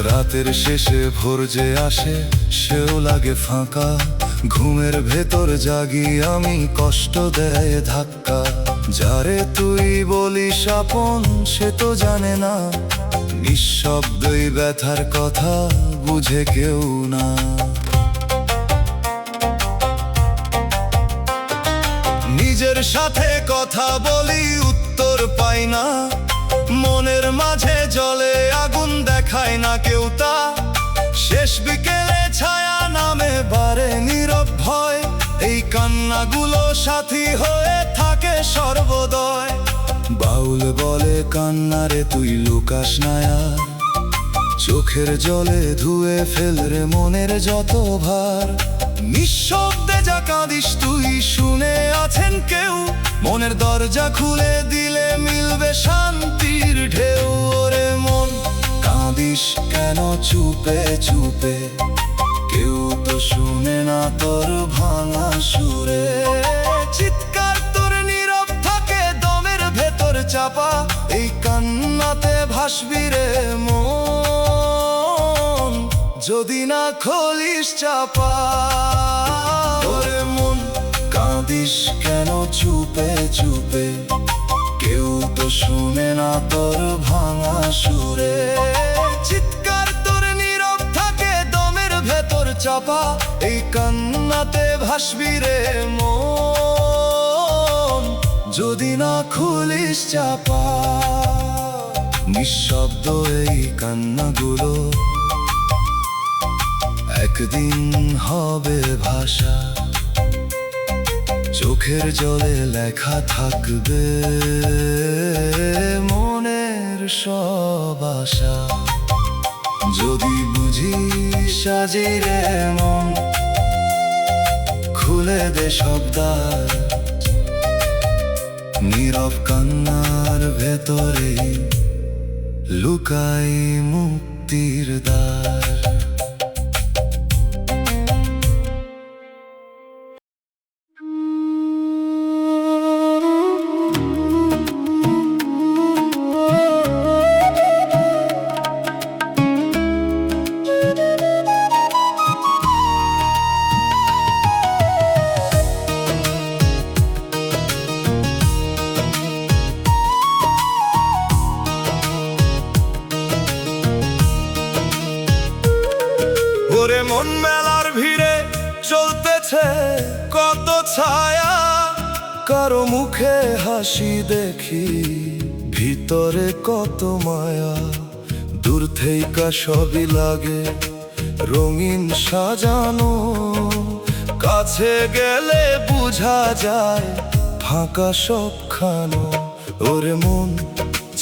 রাতের শেষে ভোর যে আসে সেও লাগে ফাঁকা, ঘুমের ভেতর জাগি আমি কষ্ট দেয় ধাক্কা। যারে তুই বলিস আপন সে তো জানে না, নিঃশব্দই ব্যথার কথা বুঝে কেউ না। নিজের সাথে কথা বলি উত্তর পাই না, মনের মাঝে জ্বলে আগুন দেখায় না কেউ তা। শেষ বিকেলে ছায়া নামে বারে নীরব ভয়, এই কান্নাগুলো সাথী হয়ে থাকে সর্বদয়। বাউল বলে কান্নারে তুই লুকাস না আর, চোখের জলে ধুয়ে ফেল রে মনের যত ভার। নিঃশব্দে যা কাঁদিস তুই শুনে আছেন কেউ, মনের দরজা খুলে দিলে মিলবে শান্তির ঢেউ। ওরে মন কাঁদিস কেন চুপে চুপে, কেউ তো শুনে না তোর ভাঙা সুরে। চিৎকার তোর নীরব থাকে দমের ভেতর চাপা, এই কান্নাতে ভাসবি রে মন, যদি না খোলিস চাপা। ওরে মন কাঁদিস কেন চুপে চুপে, কেউ তো শুনে না তোর ভাঙা সুরে। চিৎকার তোর নীরব থাকে দমের ভেতর চাপা, এই কান্নাতে ভাসবি রে মন, যদি না খুলিস চাপা। নিঃশব্দ এই কান্নাগুলো একদিন হবে ভাষা, চোখের জলে লেখা থাকবে মনের সব আশা। যদি বুঝিস সাজি রে মন, খুলে দে সব দ্বার, নীরব কান্নার ভেতরে লুকাই মুক্তির দ্বার। ওরে মন মেলার ভিড়ে চলতেছে কত ছায়া, কারো মুখে হাসি দেখি, ভিতরে কত মায়া। দূর থেকে সবই লাগে রঙিন সাজানো, কাছে গেলে বুঝা যায় ফাঁকা সবখানো। ওরে মন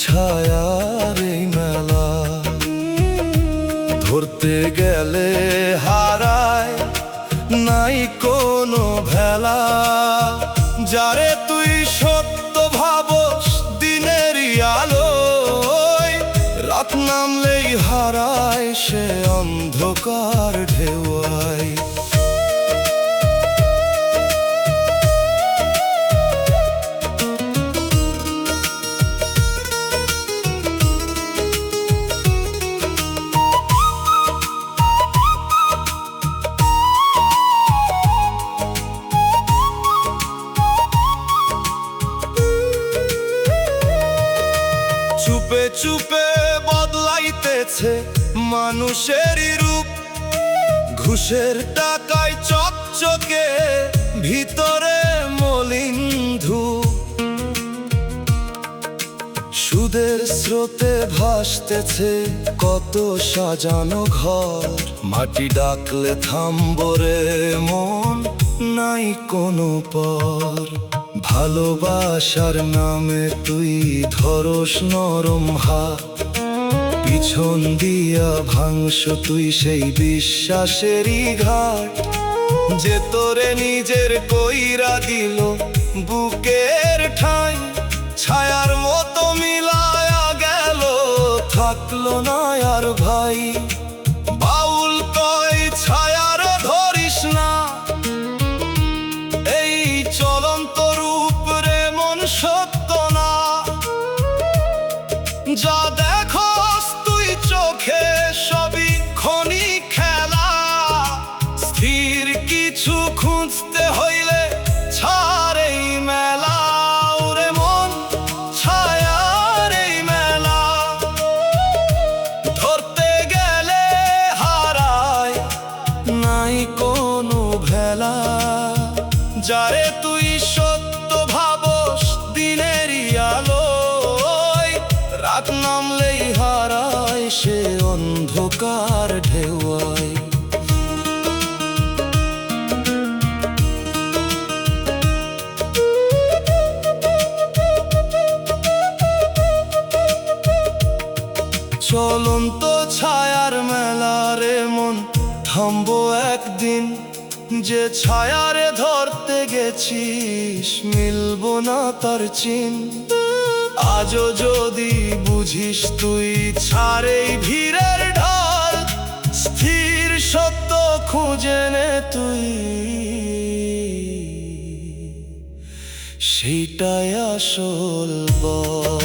ছায়ার এই মেলা, ধরতে গেলে হারায় নাই কোনো ভেলা। যারে তুই সত্য ভাবস দিনেরই আলোয়, রাত নামলেই হারায় সে অন্ধকার ঢেউয়ায়। চুপে চুপে বদলাইতেছে মানুষেরই রূপ, ঘুষের টাকায় চকচকে ভিতরে মলিন ধূপ। সুদের স্রোতে ভাসতেছে কত সাজানো ঘর, মাটি ডাকলে থামবরে মন নাই কোনো পর। ভালোবাসার নামে তুই ধরস নরম হাত, পিছন দিয়া ভাঙস তুই সেই বিশ্বাসেরই ঘাট। যে তোরে নিজের কইরা দিল বুকের ঠাঁই, ছায়ার মতো মিলায়া গেল থাকলো না আর ভাই। বাউল কয় ছায়ার ধরিস না, এই চলন্ত রূপ রে মন সত্য না। যা দেখোস তুই চোখে সবই ক্ষণিক খেলা, স্থির কিছু খুঁজতে হইলে ছাড় এই মেলা। ওরে মন ছায়ার এই মেলা, ধরতে গেলে হারায় নাই কোনো ভেলা। যারে তুই সত্য ভাবস দিনেরই আলোয়, রাত নামলেই হারায় সে অন্ধকার ঢেউয়ায়। চলন্ত ছায়ার মেলা রে মন, থামবো একদিন। যে ছায়ারে ধরতে গেছিস মিলবো না তার চিন। আজও যদি বুঝিস তুই ছাড়েই ভিড়ের ঢাল, স্থির সত্য খুঁজে নে তুই, সেইটাই আসল বল।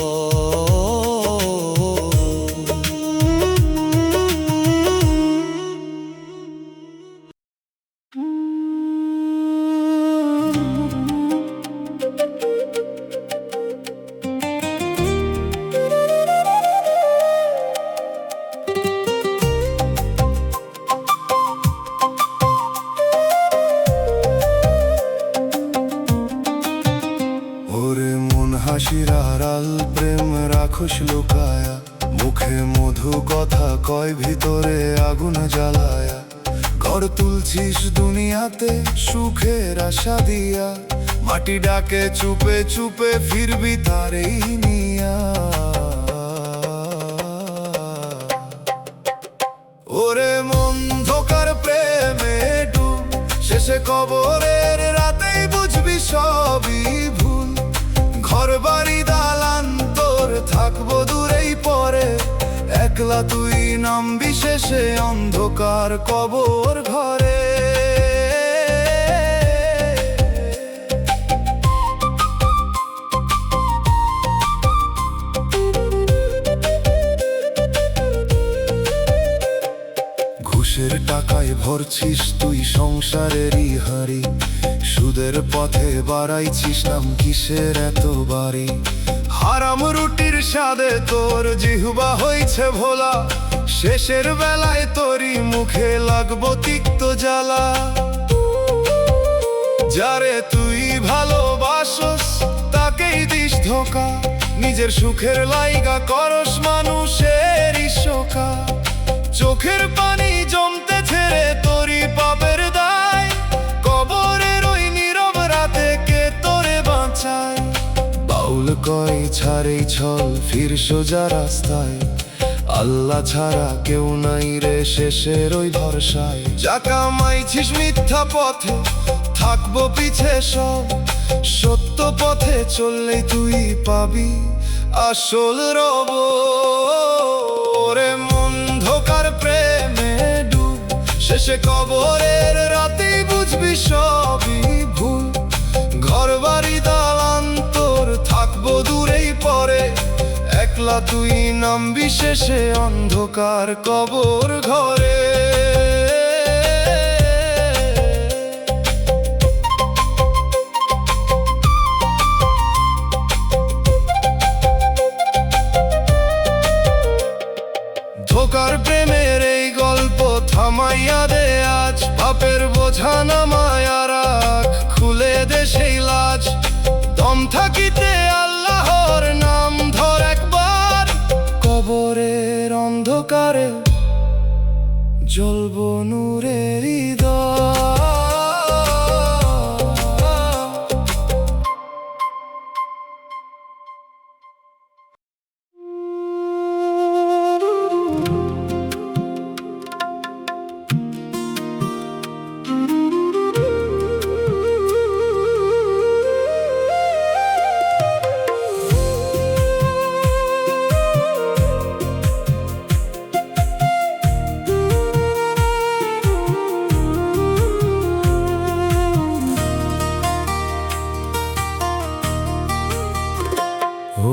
হাসির আড়াল ঘর তুলছিস দুনিয়াতে সুখের আশা দিয়া, মাটি ডাকে চুপে চুপে ফিরবি তারেই নিয়া। ওরে মন ধোকার প্রেমে ডুব, শেষে কবরের রাতেই বুঝবি সবই ভুল। ঘর বাড়ি দালান তোর থাকবো দূরেই পরে, একলা তুই নামবি শেষে অন্ধকার কবর ঘরে। ঘুষের টাকায় ভরছিস তুই সংসারেরই হাড়ি, সুদের পথে বাড়াইছিস নাম কিসের এত বাড়ি। হারাম রুটির স্বাদে তোর জিহ্বা হইছে ভোলা, শেষের বেলায় তোরই মুখে লাগবো তিক্ত জ্বালা। যারে তুই ভালোবাসস তাকেই দিস ধোকা, নিজের সুখের লাইগা করস মানুষের শোকা। চোখের পানি জমতে ছেড়ে তোরই পাপের দায়, কবরের ওই নীরব রাতে কে তোরে বাঁচায়। বাউল কয় ছাড়েই ছল ফির সোজা রাস্তায়, আল্লাহ ছাড়া কেউ নাই রে শেষের ওই ভরসায়। যা কামাইছিস মিথ্যা পথে থাকবো পিছে সব, সত্য পথে চললেই তুই পাবি আসল রব। ওরে মন ধোকার প্রেমে ডুব, শেষে কবরের রাতেই বুঝবি সবই ভুল। ঘর বাড়ি দালান তোর থাকবো দূরেই পরে, একলা তুই নামবি শেষে অন্ধকার কবর ঘরে। ধোকার প্রেমের এই গল্প থামাইয়া দে আজ, পাপের বোঝা নামায়া রাখ, খুলে দে সেই লাজ। দম থাকিতে আল্লাহর নাম ধর একবার, কবরের অন্ধকারে জ্বলবো নূরের হৃদয়।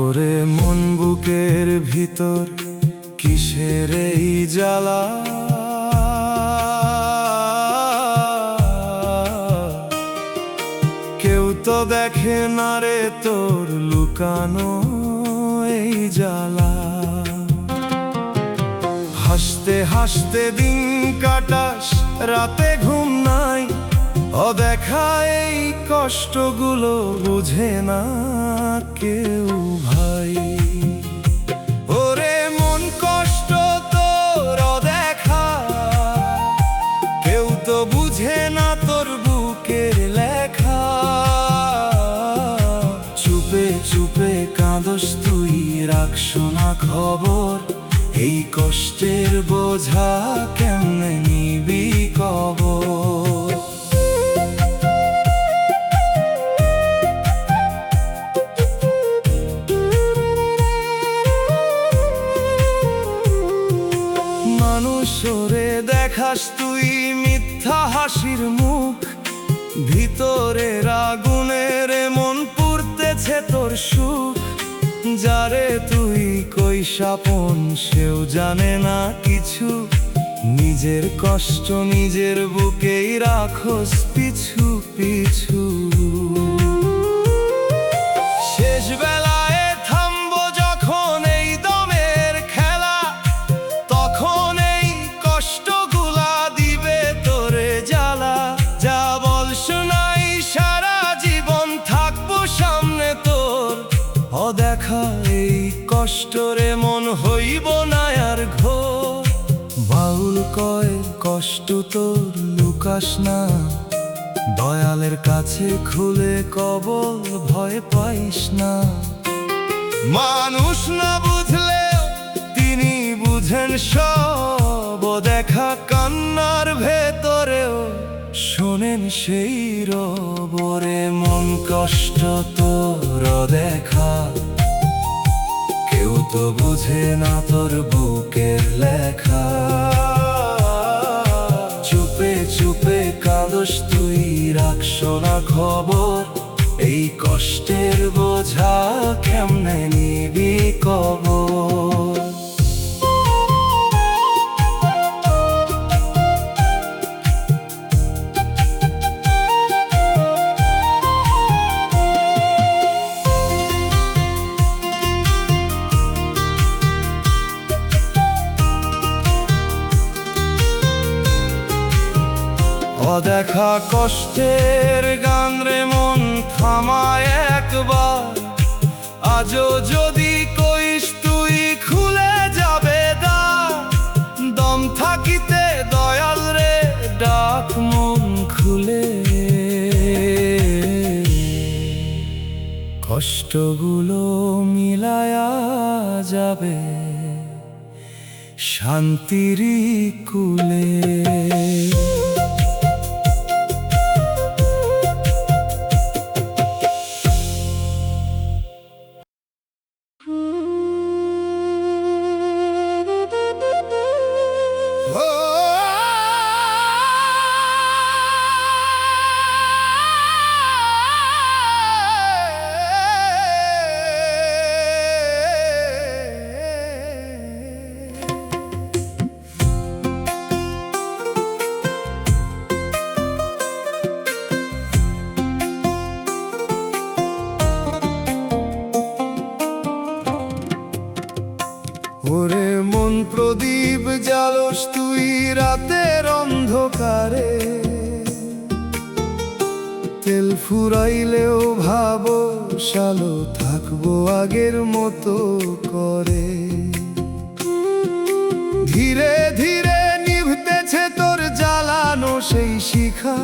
ওরে মন বুকের ভিতর কিসের এই জ্বালা, কেউ তো দেখে না রে তোর লুকানো এই জ্বালা। হাসতে হাসতে দিন কাটাস রাতে ঘুম নাই, অদেখা এই কষ্টগুলো বুঝে না কেউ ভাই। ওরে মন কষ্ট তোর অদেখা, কেউ তো বুঝে না তোর বুকের লেখা। চুপে চুপে কাঁদস তুই রাখস না খবর, এই কষ্টের বোঝা কেমনে নিবি কবর। মানুষরে দেখাস তুই মিথ্যা হাসির মুখ, ভিতরের আগুনের মন পুড়তেছে তোর সুখ। যারে তুই কই সাপন সেও জানে না কিছু, নিজের কষ্ট নিজের বুকেই রাখস পিছু পিছু। শেষ বেলায় থামবো যখন এই দমের খেলা, তখন এই কষ্টগুলা দিবে তোরে জ্বালা। যা বল শোনাই সারা জীবন থাকবো সামনে তোর, অদেখা এই কষ্টরে মন হইব না আর ঘোর। বাউল কয় কষ্ট তোর লুকাস না, দয়ালের কাছে খুলে কবল ভয় পাইস না। মানুষ না বুঝলেও তিনি বুঝেন সব, দেখা কান্নার ভেতরেও শোনেন সেই রবরে। মন কষ্ট তোর দেখা, কেউ তো বুঝে না তোর বুকের লেখা। চুপে চুপে কাঁদস তুই, রাখস না খবর, এই কষ্টের বোঝা কেমনে নিবি কবর। অদেখা কষ্টের গান রে মন থামায় একবার, আজও যদি কইস তুই খুলে যাবে দ্বার। দম থাকিতে দয়াল রে ডাক মন খুলে, কষ্টগুলো মিলায়া যাবে শান্তির কুলে। ওরে মন প্রদীপ জ্বালস তুই রাতের অন্ধকারে, তেল ফুরাইলেও ভাবো শালো থাকবো আগের মতো করে। ধীরে ধীরে নিভতেছে তোর জ্বালানো সেই শিখা,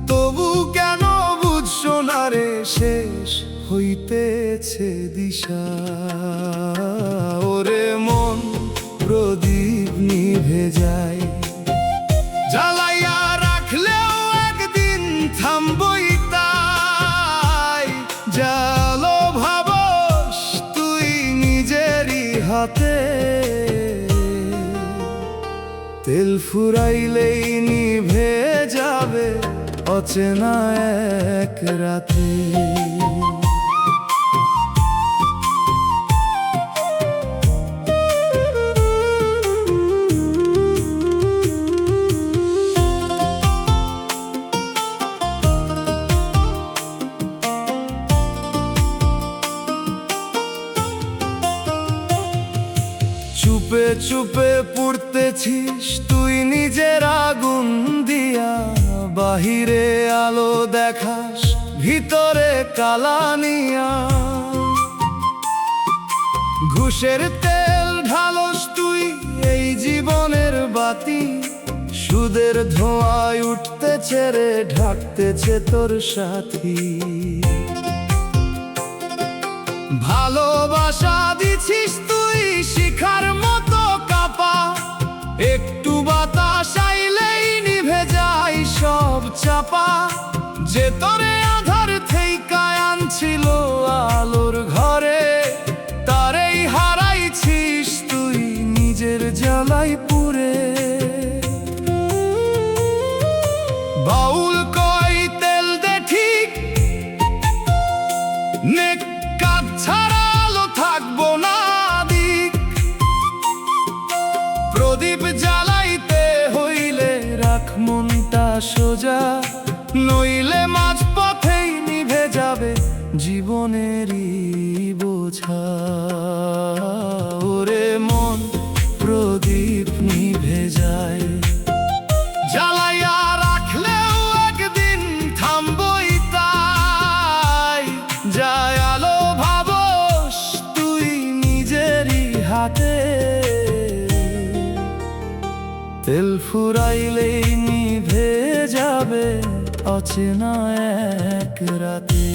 তবু কেন বুঝছো না রে শেষ হইতেছে দিশা। ওরে মন প্রদীপ নিভে যায়, জ্বালাইয়া রাখলেও একদিন থামবই তাই। জালো ভাবস তুই নিজেরই হাতে, তেল ফুরাইলেই নিভে যাবে অচেনা এক রাতে। চুপে চুপে পুড়তেছিস তুই নিজের আগুন দিয়া, বাহিরে আলো দেখাস ভিতরে কালানিয়া। ঘুষের তেল ঢালস তুই এই জীবনের বাতি, সুদের ধোঁয়ায় উঠতেছে রে ঢাকতেছে তোর সাথী। ভালোবাসা দিছিস তুই শিখার মতো কাপা, একটু বাতাস আইলেই নিভে যায় সব চাপা। যে তোরে আধার থেইকা আনছিল আলোর ঘরে, তারেই হারাইছিস তুই নিজের জ্বালাই পুরে। বাউল কই তেল দে ঠিক, নেক কাজ ছাড়া আলো থাকবো না দিক। প্রদীপ জ্বালাইতে হইলে রাখ মনটা সোজা, নইলে মাঝ পথেই নিভে যাবে জীবনেরই বোঝা। ওরে মন প্রদীপ নিভে যায়, জ্বালাইয়া রাখলেও একদিন থামবই তাই। যায় আলো ভাবস তুই নিজেরই হাতে, তেল ফুরাইলেই নিভে যাবে অচেনা এক রাতে।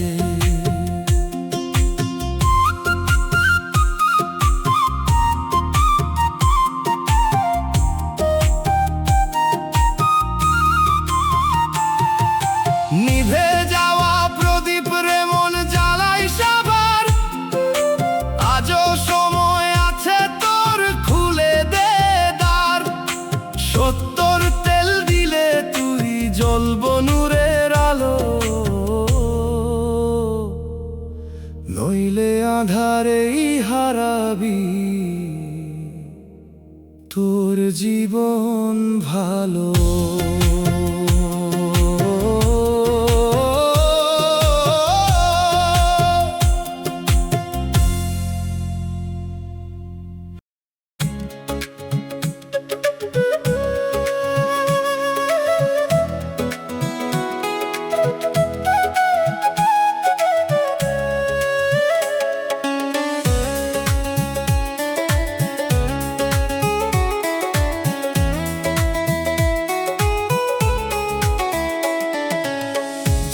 নিভে যাওয়া প্রদীপ রে মন জ্বালাই সাবার, আজও সময় আছে তোর, খুলে দে দ্বার। সত্তর তেল দিলে তুই জ্বলব নূরের আলো, নইলে আধারেই হারাবি তোর জীবন ভালো।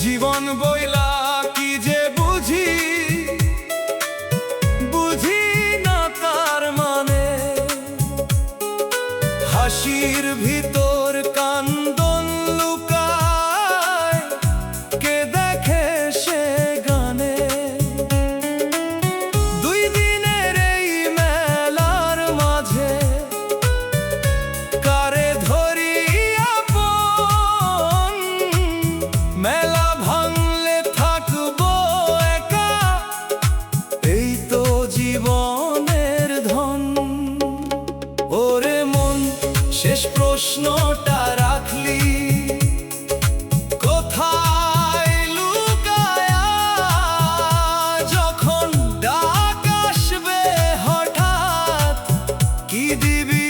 জীবন বইলা কি যে বুঝি, বুঝি না তার মানে। হাসির ভিতর কান্দন লুকায়, কে দেখে সে গানে। দুই দিনের এই মেলার মাঝে কারে ধরি আপন, মেলা ভাঙলে থাকবো একা, এই তো জীবনের ধন। ওরে মন, শেষ প্রশ্নটা রাখলি কোথায় লুকায়া? যখন ডাক আসবে হঠাৎ, কি দিবি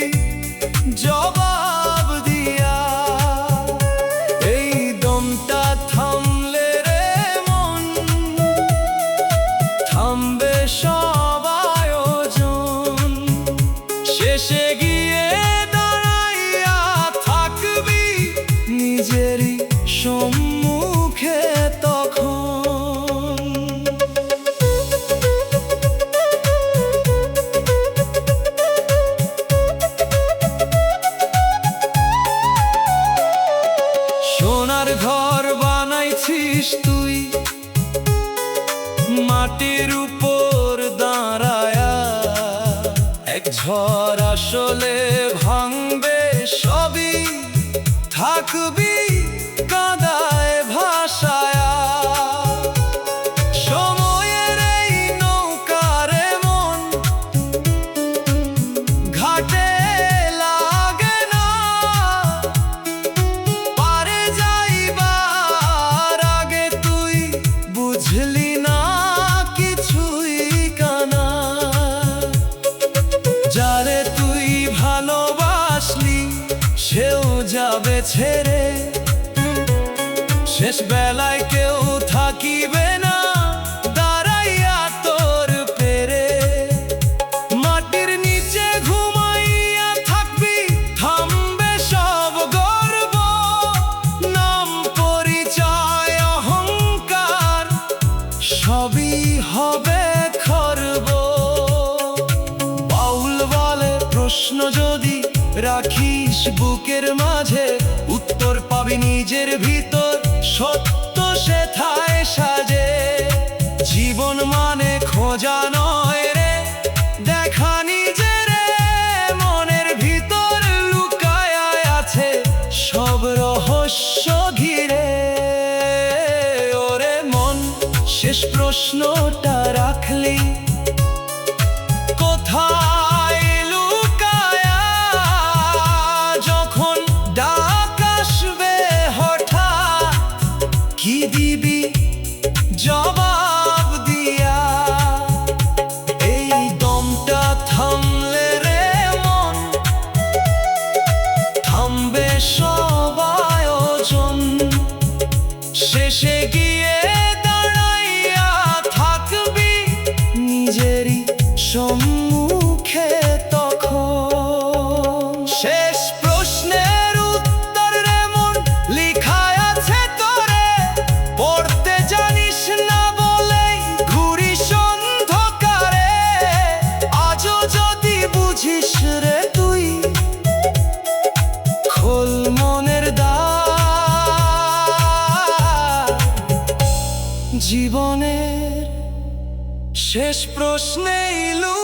জবাব দিয়া? এই দমটা থামলে রে মন, থামবে সব আয়োজন। শেষে গিয়ে দাঁড়াইয়া থাকবি নিজেরই সম্মুখে তখন। সোনার ঘর বানাইছিস তুই মাটির উপর দাঁড়ায়া, এক ঝড় আসলে ভাঙবে সবই, থাকবি কাঁদায় ভাসায়া। সময়ের এই নৌকারে মন, ঘাটে লাগে না, পারে যাইবার আগে তুই বুঝলি না কিছুই কানা। যারে তুই ভালোবাসলি সেও যাবে ছেড়ে, শেষ বেলায় কেউ থাকিবে না দাঁড়াইয়া তোর পেরে। মাটির নিচে ঘুমাইয়া থাকবি, থামবে সব গর্ব, নাম পরিচয় অহংকার সবই হবে খর্ব। বাউল বলে প্রশ্ন যদি রাখিস বুকের মাঝে, উত্তর পাবি নিজের ভিতর, সত্য সেথায় সাজে। জীবন মানে খোঁজা নয় রে, দেখা নিজের মনের ভিতর লুকায় আছে সব রহস্য ঘিরে। ওরে মন, শেষ প্রশ্নটা রাখলি কোথায় লুকায়া? যখন ডাক আসবে হঠাৎ, কি দিবি জবাব দিয়া? এই দমটা থামলে রে মন, থামবে সব আয়োজন। শেষে গিয়ে দাঁড়াইয়া থাকবি শেষ প্রশ্নে ইলু